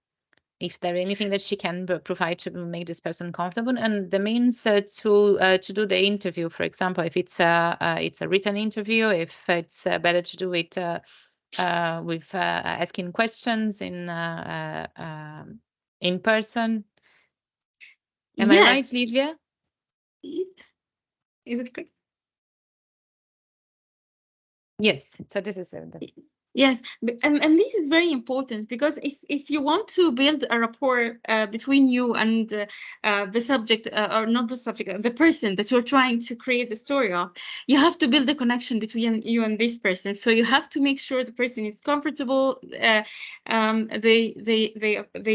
if there anything that she can provide to make this person comfortable, and the means to do the interview. For example, if it's a written interview, if it's better to do it with asking questions in person. Am I right, Livia? Is it correct? Yes. So this is Yes, and this is very important because if you want to build a rapport between you and the subject, or not the subject, the person that you're trying to create the story of, you have to build a connection between you and this person. So you have to make sure the person is comfortable. They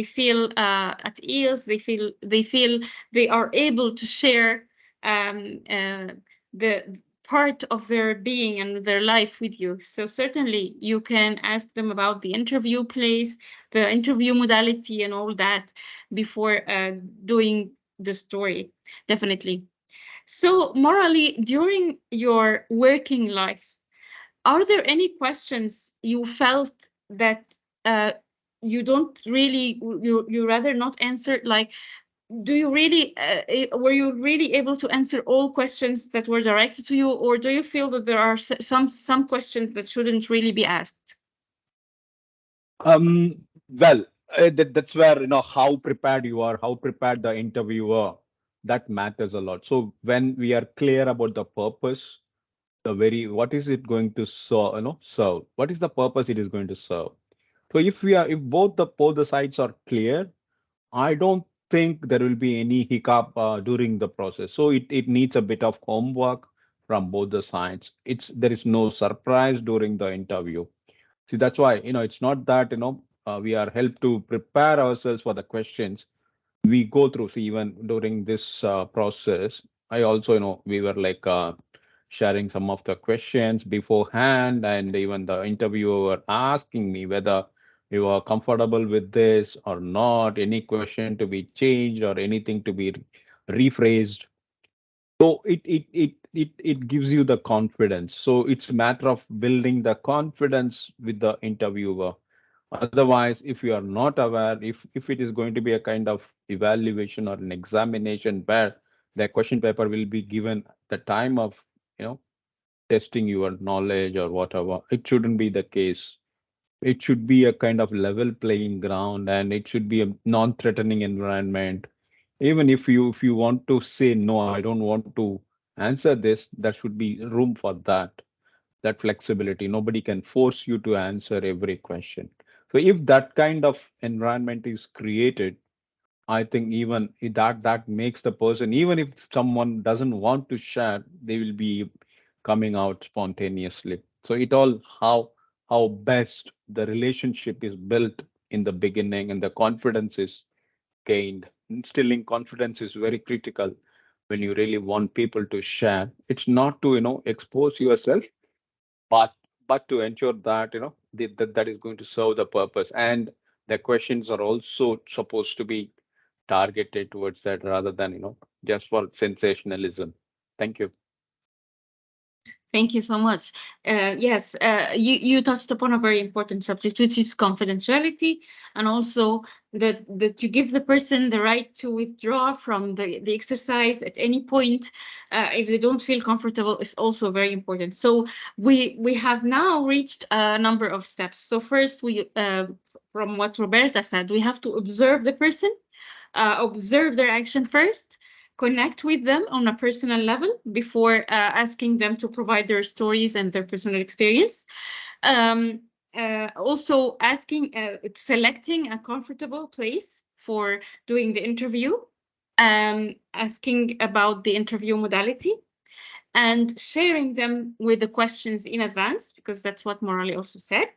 feel at ease. They feel they are able to share the part of their being and their life with you. So certainly you can ask them about the interview place, the interview modality and all that before doing the story, definitely. So morally, during your working life, are there any questions you felt that you don't really, you rather not answer, like do you really were you really able to answer all questions that were directed to you, or do you feel that there are some questions that shouldn't really be asked? Well, that's where how prepared you are, how prepared the interviewer, that matters a lot. So when we are clear about the purpose, the very what is it going to serve, serve? What is the purpose it is going to serve? So if both the sides are clear, I don't think there will be any hiccup during the process. So it needs a bit of homework from both the sides. There is no surprise during the interview. See, that's why, it's not that, we are helped to prepare ourselves for the questions we go through. See, even during this process, I also, we were like sharing some of the questions beforehand, and even the interviewer were asking me whether you are comfortable with this or not, any question to be changed or anything to be rephrased. So it gives you the confidence. So it's a matter of building the confidence with the interviewer. Otherwise, if you are not aware, if it is going to be a kind of evaluation or an examination where the question paper will be given the time of you know testing your knowledge or whatever, it shouldn't be the case. It should be a kind of level playing ground, and it should be a non-threatening environment. Even if you want to say no, I don't want to answer this, there should be room for that flexibility. Nobody can force you to answer every question. So if that kind of environment is created, I think even that makes the person, even if someone doesn't want to share, they will be coming out spontaneously. So it all how best the relationship is built in the beginning and the confidence is gained. Instilling confidence is very critical when you really want people to share. It's not to expose yourself, but to ensure that that is going to serve the purpose, and the questions are also supposed to be targeted towards that rather than just for sensationalism. Thank you. Thank you so much. Yes, you touched upon a very important subject, which is confidentiality, and also that you give the person the right to withdraw from the exercise at any point if they don't feel comfortable is also very important. So we have now reached a number of steps. So first, from what Roberta said, we have to observe the person, observe their action first, connect with them on a personal level before asking them to provide their stories and their personal experience. Um, Also asking, selecting a comfortable place for doing the interview, asking about the interview modality, and sharing them with the questions in advance, because that's what Morali also said.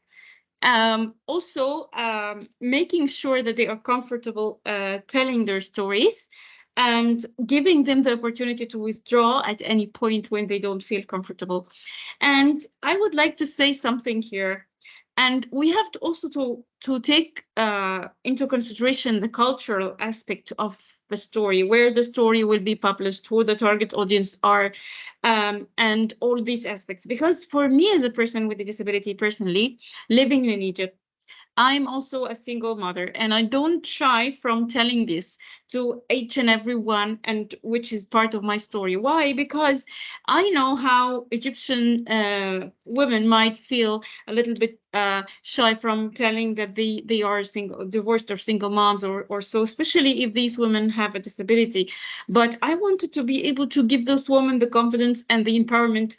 Also, making sure that they are comfortable telling their stories and giving them the opportunity to withdraw at any point when they don't feel comfortable. And I would like to say something here. And we have to also to take into consideration the cultural aspect of the story, where the story will be published, who the target audience are, and all these aspects. Because for me, as a person with a disability personally, living in Egypt, I'm also a single mother, and I don't shy from telling this to each and every one, and which is part of my story. Why? Because I know how Egyptian women might feel a little bit shy from telling that they are single, divorced or single moms, or so, especially if these women have a disability. But I wanted to be able to give those women the confidence and the empowerment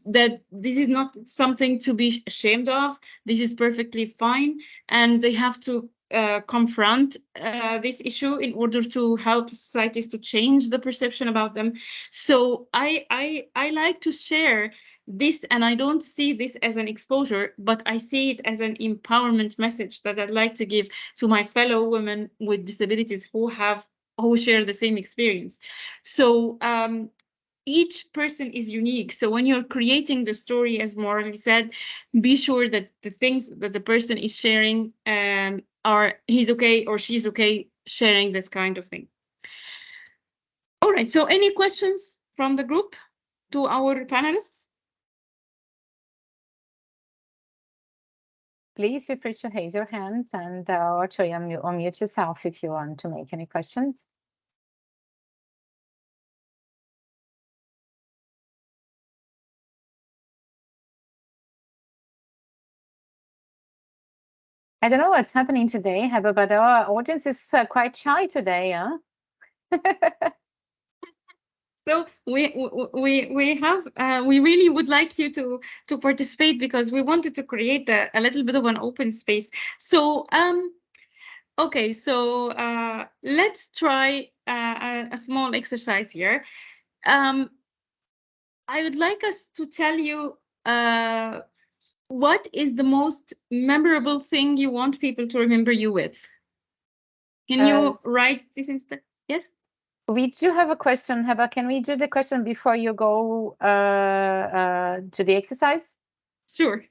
that this is not something to be ashamed of. This is perfectly fine, and they have to confront this issue in order to help societies to change the perception about them. So I like to share this, and I don't see this as an exposure, but I see it as an empowerment message that I'd like to give to my fellow women with disabilities who share the same experience. So each person is unique. So when you're creating the story, as Morally said, be sure that the things that the person is sharing are he's okay or she's okay sharing this kind of thing. All right. So any questions from the group to our panelists? Please feel free to raise your hands and or to unmute yourself if you want to make any questions. I don't know what's happening today, Heba, but our audience is quite shy today, huh? So we really would like you to participate because we wanted to create a little bit of an open space. So okay, so let's try a small exercise here. Um, I would like us to tell you what is the most memorable thing you want people to remember you with? Can you S- write this instead? Yes? we do have a question, Heba. Can we do the question before you go to the exercise? Sure.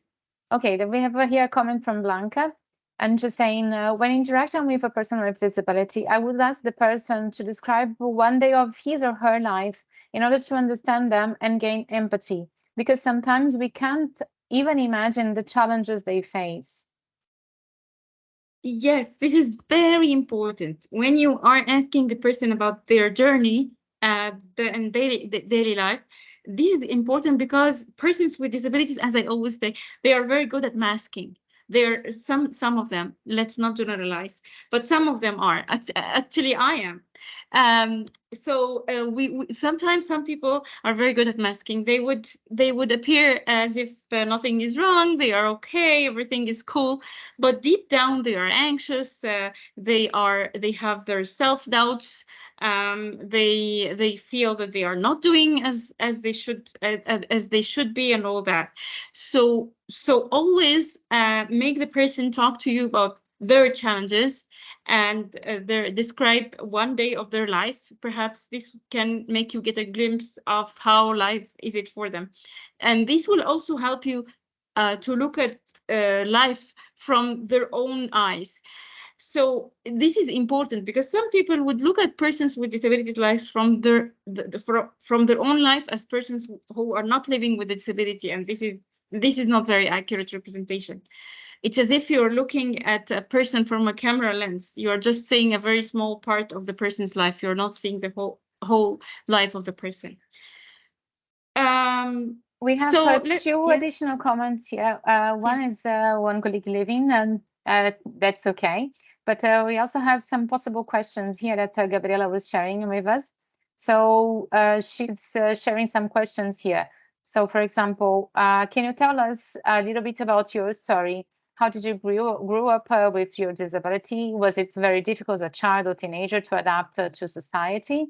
Okay, then we have here a comment from Blanca. And just saying, when interacting with a person with disability, I would ask the person to describe one day of his or her life in order to understand them and gain empathy, because sometimes we can't even imagine the challenges they face. Yes, this is very important. When you are asking the person about their journey and daily life, this is important because persons with disabilities, as I always say, they are very good at masking. There are some of them, let's not generalize, but some of them are. Actually, I am. Um, so we sometimes some people are very good at masking. They would appear as if nothing is wrong, they are okay, everything is cool, but deep down they are anxious, they have their self-doubts, they feel that they are not doing as they should be, and all that. So always make the person talk to you about their challenges and describe one day of their life. Perhaps this can make you get a glimpse of how life is it for them, and this will also help you to look at life from their own eyes. So this is important because some people would look at persons with disabilities lives from from their own life as persons who are not living with a disability, and this is not very accurate representation. It's as if you're looking at a person from a camera lens. You're just seeing a very small part of the person's life. You're not seeing the whole life of the person. We have So two yeah. additional comments here. Yeah. One is one colleague leaving, and that's okay. But we also have some possible questions here that Gabriela was sharing with us. So she's sharing some questions here. So, for example, can you tell us a little bit about your story? How did you grew up with your disability? Was it very difficult as a child or teenager to adapt to society?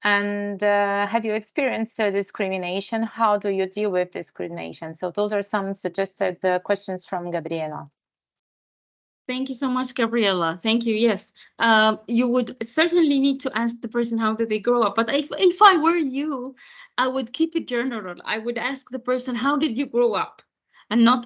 And have you experienced discrimination? How do you deal with discrimination? So those are some suggested questions from Gabriela. Thank you so much, Gabriella. Thank you. Yes, you would certainly need to ask the person how did they grow up. But if I were you, I would keep it general. I would ask the person how did you grow up, and not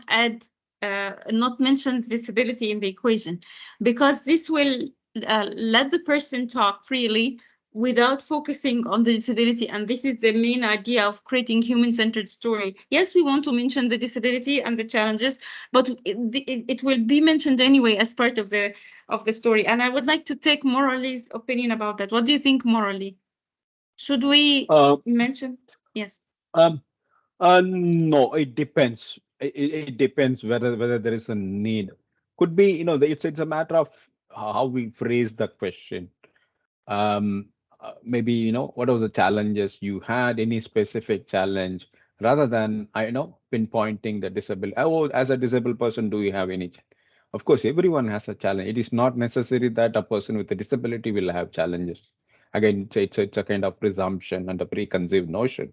mention disability in the equation, because this will let the person talk freely without focusing on the disability. And this is the main idea of creating human-centered story. Yes, we want to mention the disability and the challenges, but it will be mentioned anyway as part of the story. And I would like to take Morley's opinion about that. What do you think, Morley? Should we Uh, mention? Yes. um, no, it depends. It depends whether there is a need. Could be, it's a matter of how we phrase the question. um, Maybe what are the challenges you had, any specific challenge, rather than pinpointing the disability. Oh, as a disabled person, do you have any of course everyone has a challenge. It is not necessary that a person with a disability will have challenges. Again, it's a kind of presumption and a preconceived notion.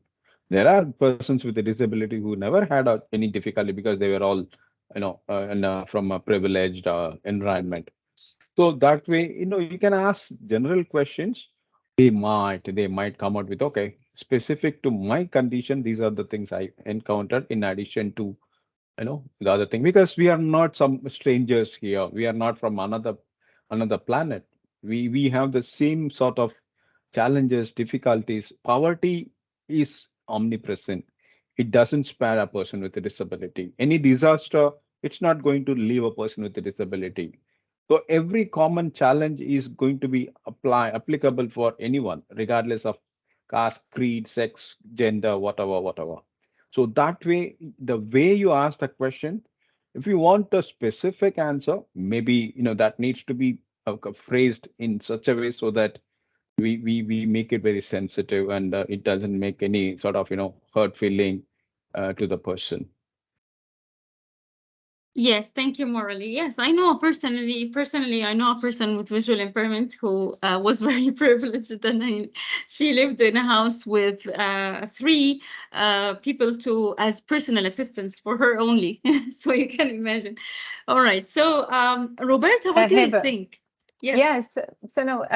There are persons with a disability who never had any difficulty because they were all from a privileged environment. So that way, you can ask general questions. They might come out with, okay, specific to my condition, these are the things I encountered in addition to, the other thing. Because we are not some strangers here. We are not from another planet. We have the same sort of challenges, difficulties. Poverty is omnipresent. It doesn't spare a person with a disability. Any disaster, it's not going to leave a person with a disability. So every common challenge is going to be applicable for anyone, regardless of caste, creed, sex, gender, whatever. So that way, the way you ask the question, If you want a specific answer, maybe that needs to be phrased in such a way so that we make it very sensitive, and it doesn't make any sort of hurt feeling to the person. Yes, thank you, Morally. Yes, I know personally, I know a person with visual impairment who was very privileged, and she lived in a house with three people to as personal assistants for her only. So you can imagine. All right. So, Roberta, what do you Heba. think? Yes. Yes. So no,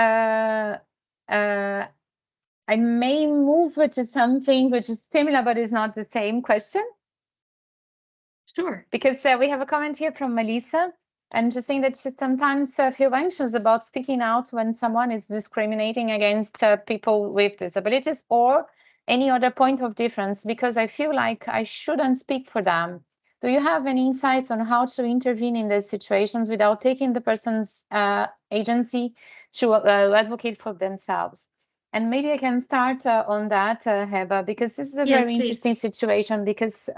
I may move to something which is similar, but is not the same question. Sure. Because we have a comment here from Melissa, and just saying that she sometimes feel anxious about speaking out when someone is discriminating against people with disabilities or any other point of difference, because I feel like I shouldn't speak for them. Do you have any insights on how to intervene in these situations without taking the person's agency to advocate for themselves? And maybe I can start on that, Heba, because this is a Yes, very please. interesting situation, because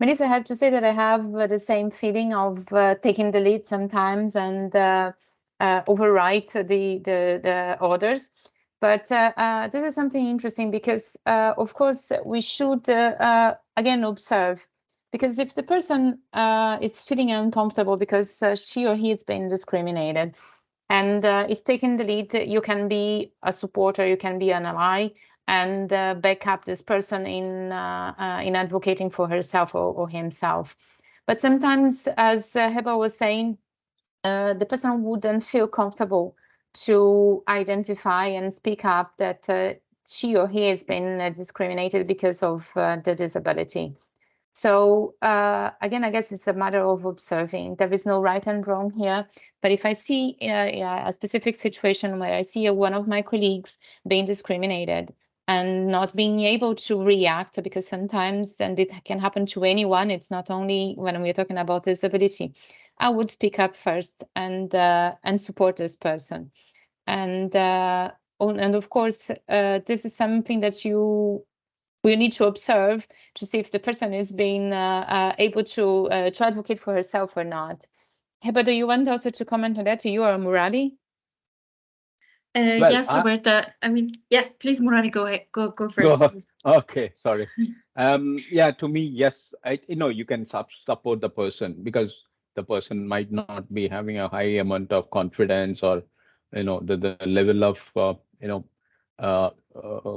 Melissa, I have to say that I have the same feeling of taking the lead sometimes and overwrite the orders. But this is something interesting because, of course, we should, again, observe. Because if the person is feeling uncomfortable because she or he is being discriminated and is taking the lead, you can be a supporter, you can be an ally, and back up this person in advocating for herself or himself. But sometimes, as Heba was saying, the person wouldn't feel comfortable to identify and speak up that she or he has been discriminated because of the disability. So again, I guess it's a matter of observing. There is no right and wrong here. But if I see a specific situation where I see one of my colleagues being discriminated and not being able to react, because sometimes, and it can happen to anyone, it's not only when we're talking about disability, I would speak up first and support this person. And of course, this is something that we need to observe to see if the person is being able to advocate for herself or not. Heba, do you want also to comment on that? You or Murali? Well, Yes, Roberta. I mean, yeah, please, Morali, go ahead. Go first, go. please. Okay, sorry. Yeah, to me, yes, you can support the person, because the person might not be having a high amount of confidence, or the level of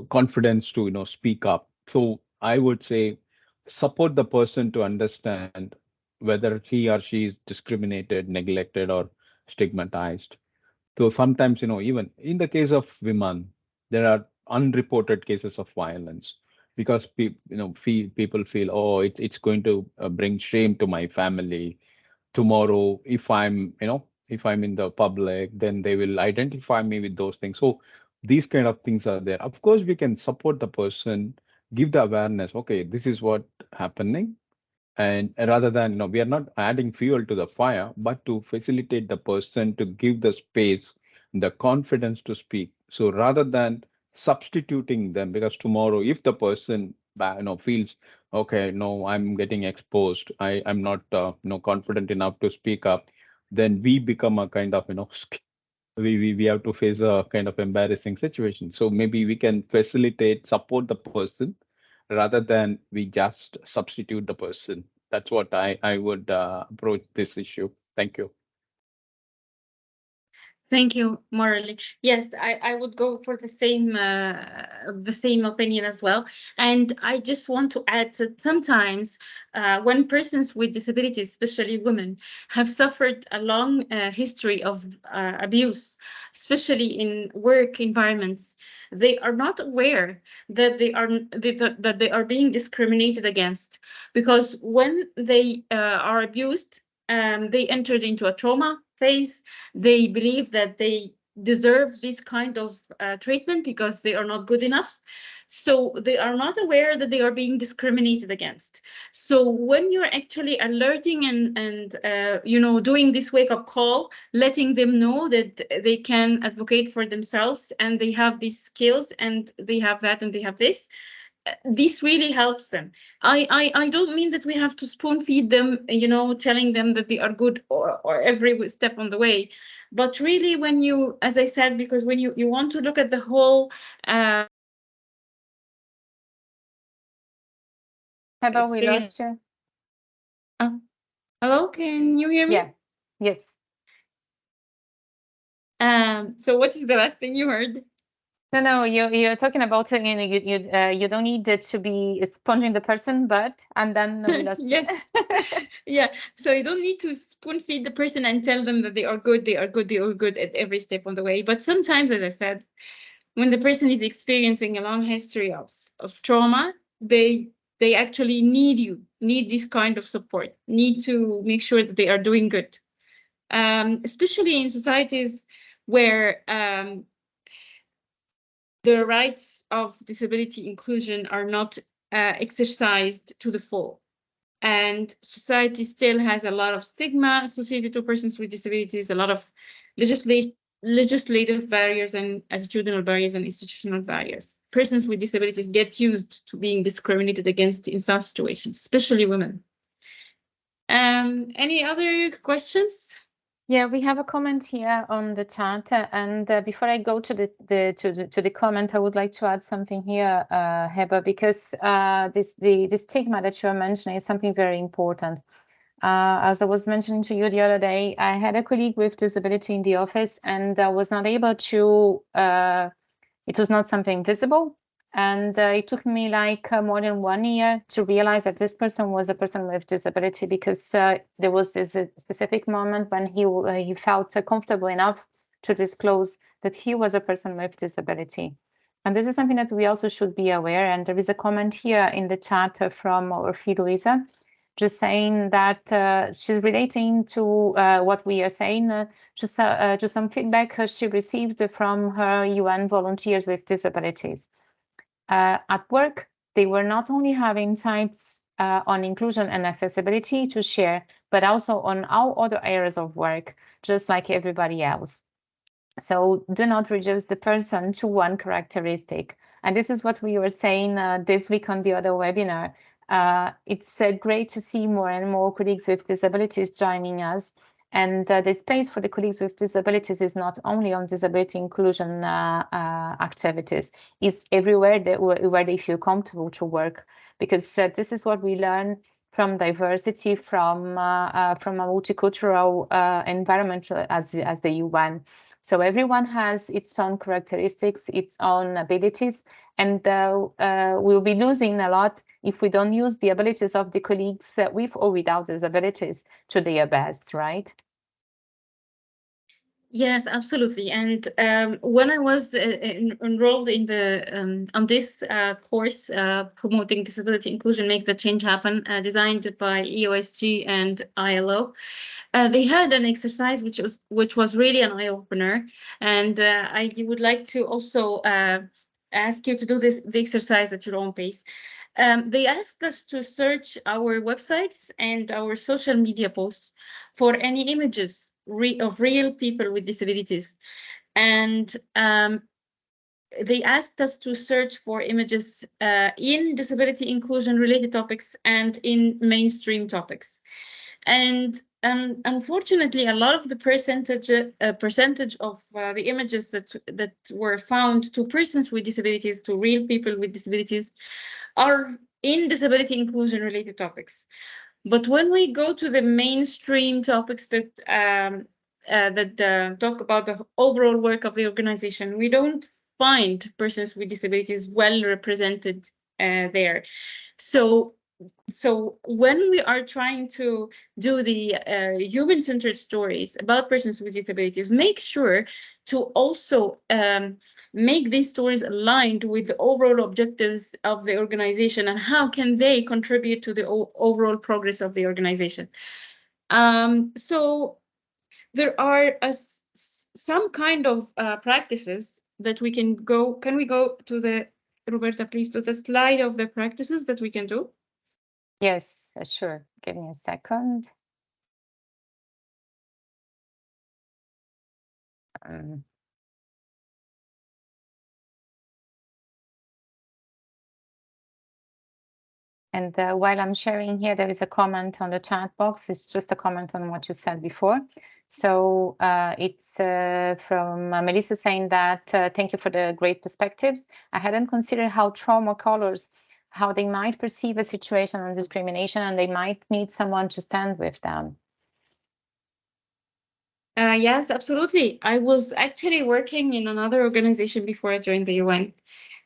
confidence to speak up. So I would say support the person to understand whether he or she is discriminated, neglected, or stigmatized. So sometimes, even in the case of women, there are unreported cases of violence, because people feel, oh, it's going to bring shame to my family. Tomorrow, if I'm in the public, then they will identify me with those things. So these kind of things are there. Of course, we can support the person, give the awareness. Okay, this is what happening, and rather than, we are not adding fuel to the fire, but to facilitate the person to give the space, the confidence to speak. So rather than substituting them, because tomorrow, if the person feels, okay, no, I'm getting exposed, I'm not confident enough to speak up, then we become a kind of we have to face a kind of embarrassing situation. So maybe we can facilitate, support the person, rather than we just substitute the person. That's what I would approach this issue. Thank you. Thank you, Morally. Yes, I would go for the same opinion as well. And I just want to add that sometimes when persons with disabilities, especially women, have suffered a long history of abuse, especially in work environments, they are not aware that that they are being discriminated against, because when they are abused, they entered into a trauma phase. They believe that they deserve this kind of treatment because they are not good enough. So they are not aware that they are being discriminated against. So when you're actually alerting and doing this wake up call, letting them know that they can advocate for themselves and they have these skills and they have that and they have this, this really helps them. I don't mean that we have to spoon feed them, telling them that they are good or every step on the way, but really when you, as I said, because when you want to look at the whole Heba, we experience. lost you. Hello, can you hear me? Yeah. Yes. So what is the last thing you heard? No, you're talking about you don't need it to be sponging the person, but and then we lost Yes. Yeah. So you don't need to spoon feed the person and tell them that they are good, they are good, they are good at every step on the way. But sometimes, as I said, when the person is experiencing a long history of trauma, they actually need this kind of support, need to make sure that they are doing good. Especially in societies where the rights of disability inclusion are not exercised to the full. And society still has a lot of stigma associated to persons with disabilities, a lot of legislative barriers and attitudinal barriers and institutional barriers. Persons with disabilities get used to being discriminated against in some situations, especially women. Any other questions? Yeah, we have a comment here on the chat, and before I go to the comment, I would like to add something here, Heba, because the stigma that you are mentioning is something very important. As I was mentioning to you the other day, I had a colleague with disability in the office, and I was not able to. It was not something visible. And it took me like more than 1 year to realize that this person was a person with disability, because there was this specific moment when he felt comfortable enough to disclose that he was a person with disability. And this is something that we also should be aware. And there is a comment here in the chat from Orfi Louisa, just saying that she's relating to what we are saying, just some feedback she received from her UN volunteers with disabilities. At work, they were not only having insights on inclusion and accessibility to share, but also on all other areas of work, just like everybody else. So do not reduce the person to one characteristic. And this is what we were saying this week on the other webinar. It's great to see more and more colleagues with disabilities joining us. And the space for the colleagues with disabilities is not only on disability inclusion activities, it's everywhere where they feel comfortable to work. Because this is what we learn from diversity, from a multicultural environment as the UN. So everyone has its own characteristics, its own abilities, and we'll be losing a lot if we don't use the abilities of the colleagues with or without disabilities to their best, right? Yes, absolutely. And when I was enrolled in on this course, promoting disability inclusion, make the change happen, designed by EOSG and ILO, they had an exercise which was really an eye opener, and I would like to also ask you to do the exercise at your own pace. They asked us to search our websites and our social media posts for any images of real people with disabilities. And they asked us to search for images in disability inclusion related topics and in mainstream topics. And unfortunately, a lot of the percentage of the images that were found to persons with disabilities, to real people with disabilities, are in disability inclusion related topics. But when we go to the mainstream topics that talk about the overall work of the organization, we don't find persons with disabilities well represented there. So when we are trying to do the human-centered stories about persons with disabilities, make sure to also make these stories aligned with the overall objectives of the organization and how can they contribute to the overall progress of the organization. So there are some kind of practices that we can go. Can we go to the, Roberta, please, to the slide of the practices that we can do? Yes, sure. Give me a second. And while I'm sharing here, there is a comment on the chat box. It's just a comment on what you said before. So it's from Melissa saying that, thank you for the great perspectives. I hadn't considered how trauma colors, how they might perceive a situation on discrimination, and they might need someone to stand with them. Yes, absolutely. I was actually working in another organization before I joined the UN,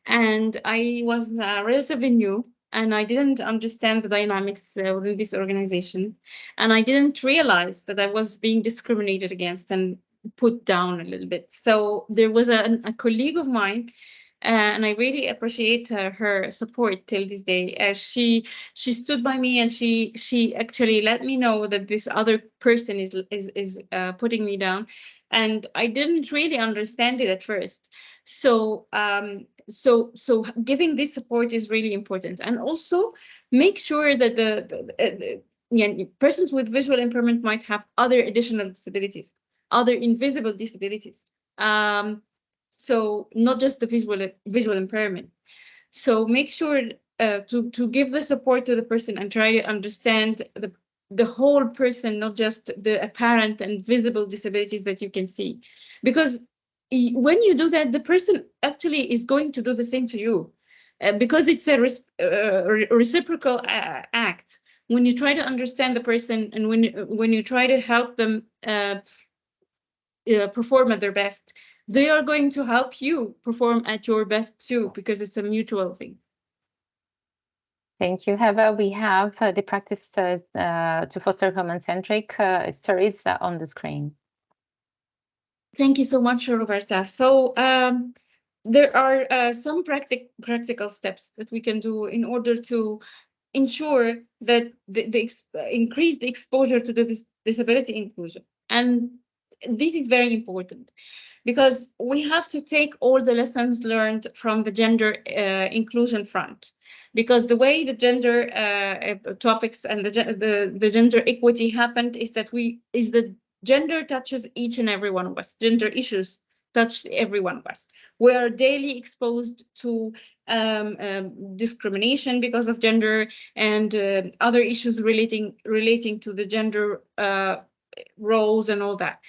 and I was relatively new, and I didn't understand the dynamics within this organization, and I didn't realize that I was being discriminated against and put down a little bit. So there was a colleague of mine, and I really appreciate her support till this day. She stood by me, and she actually let me know that this other person is putting me down, and I didn't really understand it at first. So so giving this support is really important, and also make sure that yeah, persons with visual impairment might have other additional disabilities, other invisible disabilities. So not just the visual impairment. So make sure to give the support to the person and try to understand the whole person, not just the apparent and visible disabilities that you can see, because when you do that, the person actually is going to do the same to you, because it's a reciprocal act. When you try to understand the person, and when you try to help them perform at their best, they are going to help you perform at your best too, because it's a mutual thing. Thank you, Heba. We have the practice to foster human-centric stories on the screen. Thank you so much, Roberta. So there are some practical steps that we can do in order to ensure that increase the exposure to the disability inclusion. And this is very important, because we have to take all the lessons learned from the gender inclusion front, because the way the gender topics and the gender equity happened is that gender touches each and every one of us. Gender issues touch every one of us. We are daily exposed to discrimination because of gender, and other issues relating to the gender roles and all that.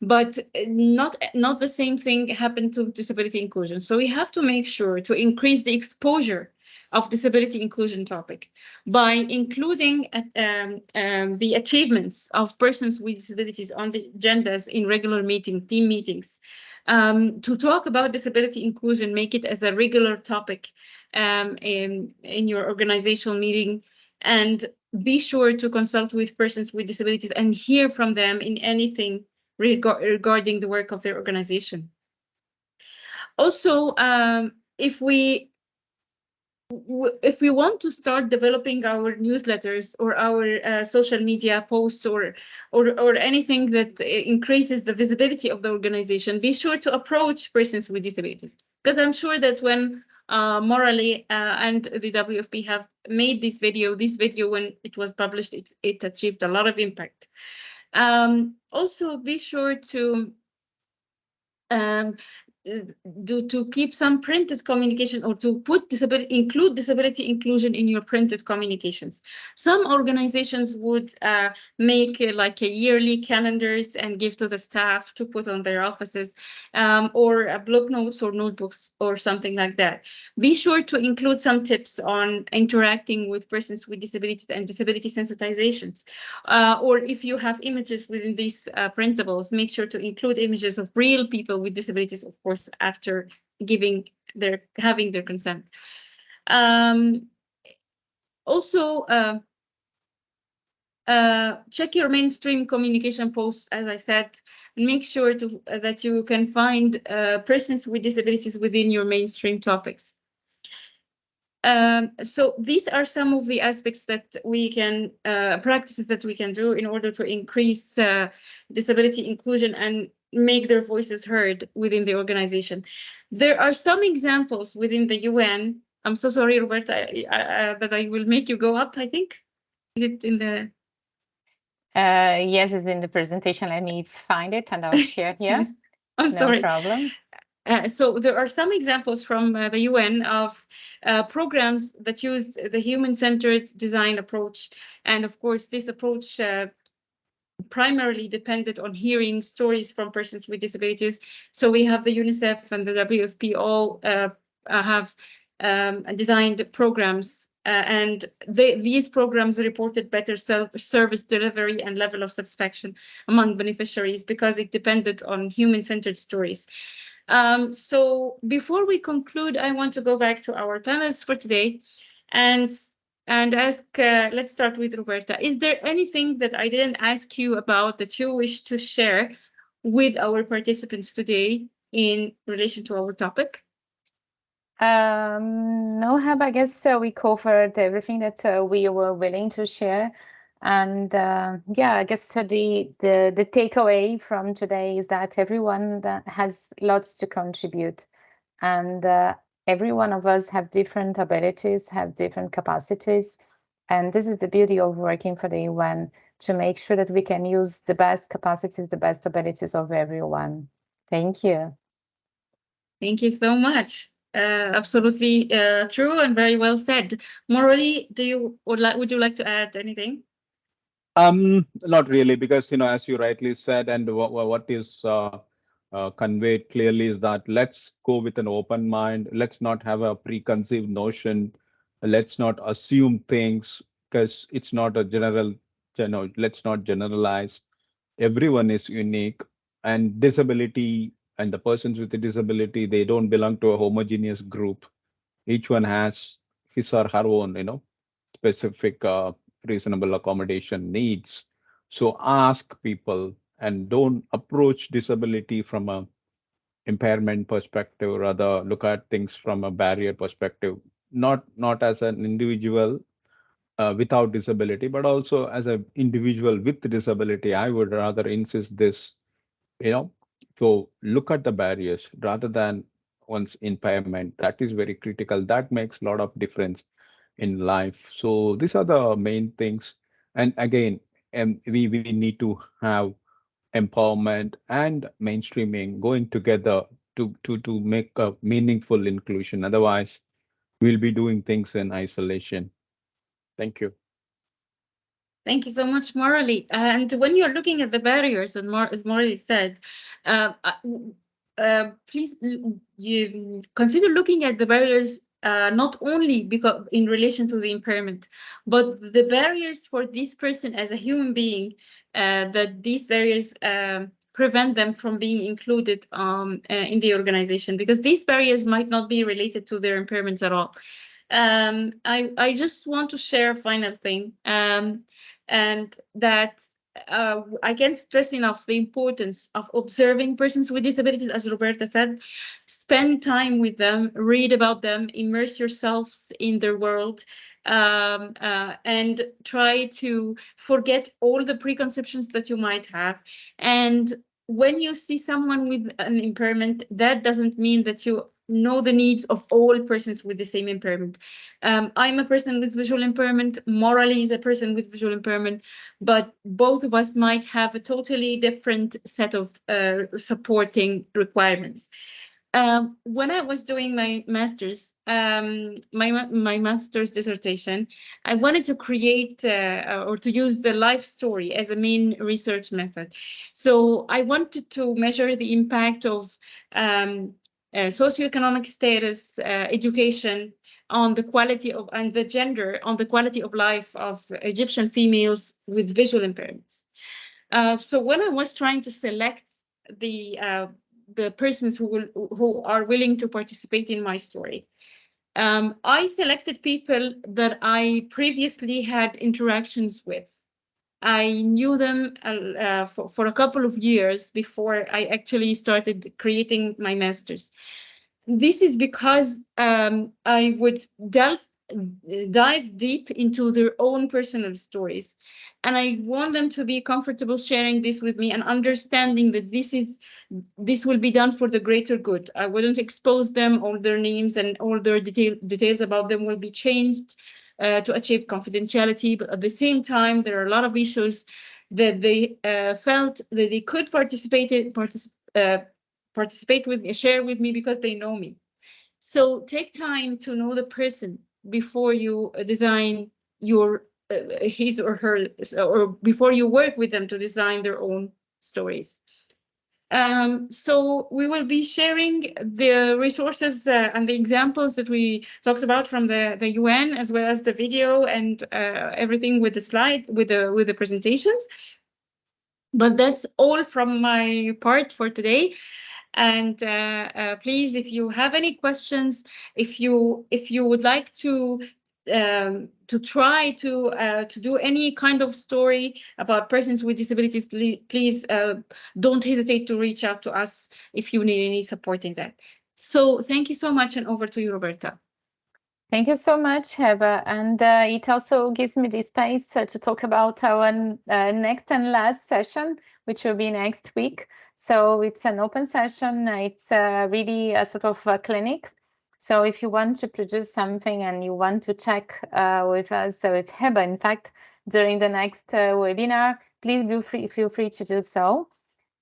But not the same thing happened to disability inclusion. So we have to make sure to increase the exposure of disability inclusion topic by including the achievements of persons with disabilities on the agendas in regular team meetings. To talk about disability inclusion, make it as a regular topic in your organizational meeting, and be sure to consult with persons with disabilities and hear from them in anything regarding the work of their organization. Also, if we want to start developing our newsletters or our social media posts or anything that increases the visibility of the organization, be sure to approach persons with disabilities, because I'm sure that when Morally and the WFP have made this video when it was published, it achieved a lot of impact. Also, be sure to to keep some printed communication, or to include disability inclusion in your printed communications. Some organizations would make like a yearly calendars and give to the staff to put on their offices, or block notes or notebooks or something like that. Be sure to include some tips on interacting with persons with disabilities and disability sensitizations. Or if you have images within these printables, make sure to include images of real people with disabilities, of course, after having their consent. Also, check your mainstream communication posts, as I said, and make sure that you can find persons with disabilities within your mainstream topics. So these are some of the aspects that we can, practices that we can do in order to increase disability inclusion and make their voices heard within the organization. There are some examples within the UN. I'm so sorry, Roberta, that I will make you go up, I think. Is it in the... Yes, it's in the presentation. Let me find it and I'll share here. I'm sorry. No problem. So there are some examples from the UN of programs that use the human-centered design approach. And of course, this approach primarily depended on hearing stories from persons with disabilities. So we have the UNICEF and the WFP all have designed programs, and these programs reported better service delivery and level of satisfaction among beneficiaries because it depended on human-centered stories. So before we conclude, I want to go back to our panelists for today and ask, let's start with Roberta. Is there anything that I didn't ask you about that you wish to share with our participants today in relation to our topic? No, Hab, I guess we covered everything that we were willing to share. And yeah, I guess the takeaway from today is that everyone that has lots to contribute. And every one of us have different abilities, have different capacities. And this is the beauty of working for the UN, to make sure that we can use the best capacities, the best abilities of everyone. Thank you. Thank you so much. Absolutely true and very well said. Morally, would you like to add anything? Not really, because as you rightly said, and what is conveyed clearly is that let's go with an open mind. Let's not have a preconceived notion. Let's not assume things, because it's not a general. Let's not generalize. Everyone is unique, and disability and the persons with the disability, they don't belong to a homogeneous group. Each one has his or her own, specific reasonable accommodation needs. So ask people and don't approach disability from a impairment perspective, rather look at things from a barrier perspective, not as an individual without disability, but also as an individual with disability. I would rather insist this, you know, so look at the barriers rather than one's impairment. That is very critical. That makes a lot of difference in life. So these are the main things. And again, we need to have empowerment and mainstreaming going together to make a meaningful inclusion. Otherwise, we'll be doing things in isolation. Thank you. Thank you so much, Morally. And when you're looking at the barriers, and as Morally said, uh, uh, please you consider looking at the barriers not only because in relation to the impairment, but the barriers for this person as a human being, that these barriers prevent them from being included in the organization, because these barriers might not be related to their impairments at all. I just want to share a final thing, and that I can't stress enough the importance of observing persons with disabilities, as Roberta said. Spend time with them, read about them, immerse yourselves in their world, and try to forget all the preconceptions that you might have. And when you see someone with an impairment, that doesn't mean that you know the needs of all persons with the same impairment. I'm a person with visual impairment. Morally is a person with visual impairment, but both of us might have a totally different set of supporting requirements. When I was doing my master's, my master's dissertation, I wanted to create or to use the life story as a main research method. So I wanted to measure the impact of socioeconomic status, education on the quality of, and the gender on the quality of life of Egyptian females with visual impairments. So when I was trying to select the persons who are willing to participate in my story, I selected people that I previously had interactions with. I knew them for a couple of years before I actually started creating my master's. This is because I would dive deep into their own personal stories, and I want them to be comfortable sharing this with me and understanding that this will be done for the greater good. I wouldn't expose them. All their names and all their details about them will be changed to achieve confidentiality, but at the same time there are a lot of issues that they felt that they could participate in, participate with me, share with me because they know me. So take time to know the person before you design your his or her, or before you work with them to design their own stories. So we will be sharing the resources and the examples that we talked about from the UN, as well as the video and everything with the slide, with the presentations. But that's all from my part for today. And please, if you have any questions, if you would like to try to do any kind of story about persons with disabilities, please don't hesitate to reach out to us if you need any support in that. So thank you so much, and over to you, Roberta. Thank you so much, Heba. And it also gives me the space to talk about our next and last session, which will be next week. So it's an open session. It's really a sort of a clinic. So if you want to produce something and you want to check with us, with Heba, in fact, during the next webinar, please feel free to do so.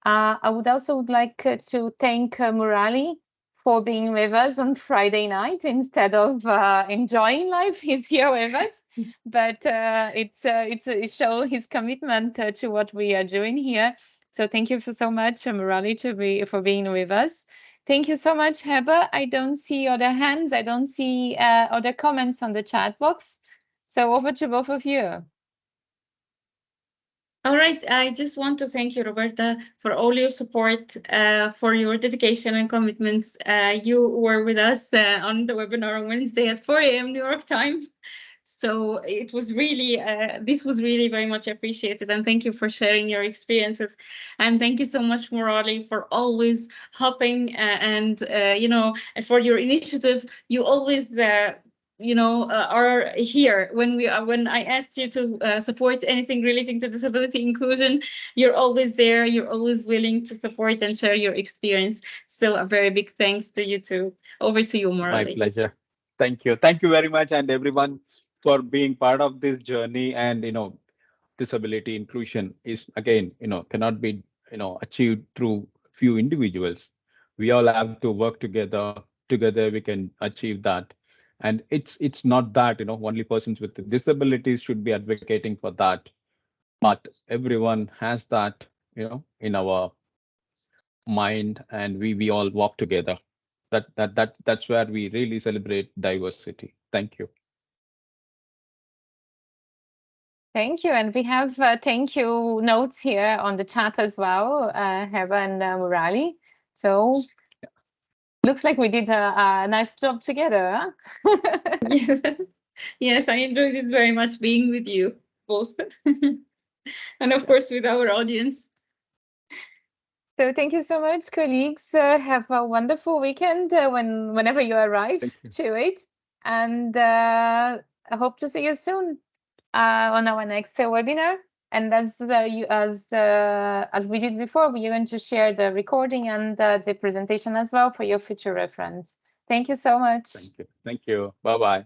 I would also like to thank Murali for being with us on Friday night instead of enjoying life. He's here with us, but it shows his commitment to what we are doing here. So thank you so much, Murali, for being with us. Thank you so much, Heba. I don't see other hands. I don't see other comments on the chat box. So over to both of you. All right, I just want to thank you, Roberta, for all your support, for your dedication and commitments. You were with us on the webinar on Wednesday at 4 a.m. New York time. So it was really, this was really very much appreciated. And thank you for sharing your experiences. And thank you so much, Murali, for always helping and, for your initiative. You always are here when I asked you to support anything relating to disability inclusion. You're always there. You're always willing to support and share your experience. So a very big thanks to you too. Over to you, Murali. My pleasure. Thank you. Thank you very much, and everyone for being part of this journey. And disability inclusion is, again, cannot be achieved through few individuals. We all have to work together. Together we can achieve that. And it's not that only persons with disabilities should be advocating for that, but everyone has that in our mind, and we all walk together. That's where we really celebrate diversity. Thank you. Thank you. And we have thank you notes here on the chat as well, Heba and Murali. So looks like we did a nice job together. Huh? Yes. Yes, I enjoyed it very much being with you both. And of course with our audience. So thank you so much, colleagues. Have a wonderful weekend whenever you arrive to it. And I hope to see you soon on our next webinar. And as we did before, we are going to share the recording and the presentation as well for your future reference. Thank you so much. Thank you. Thank you. Bye-bye.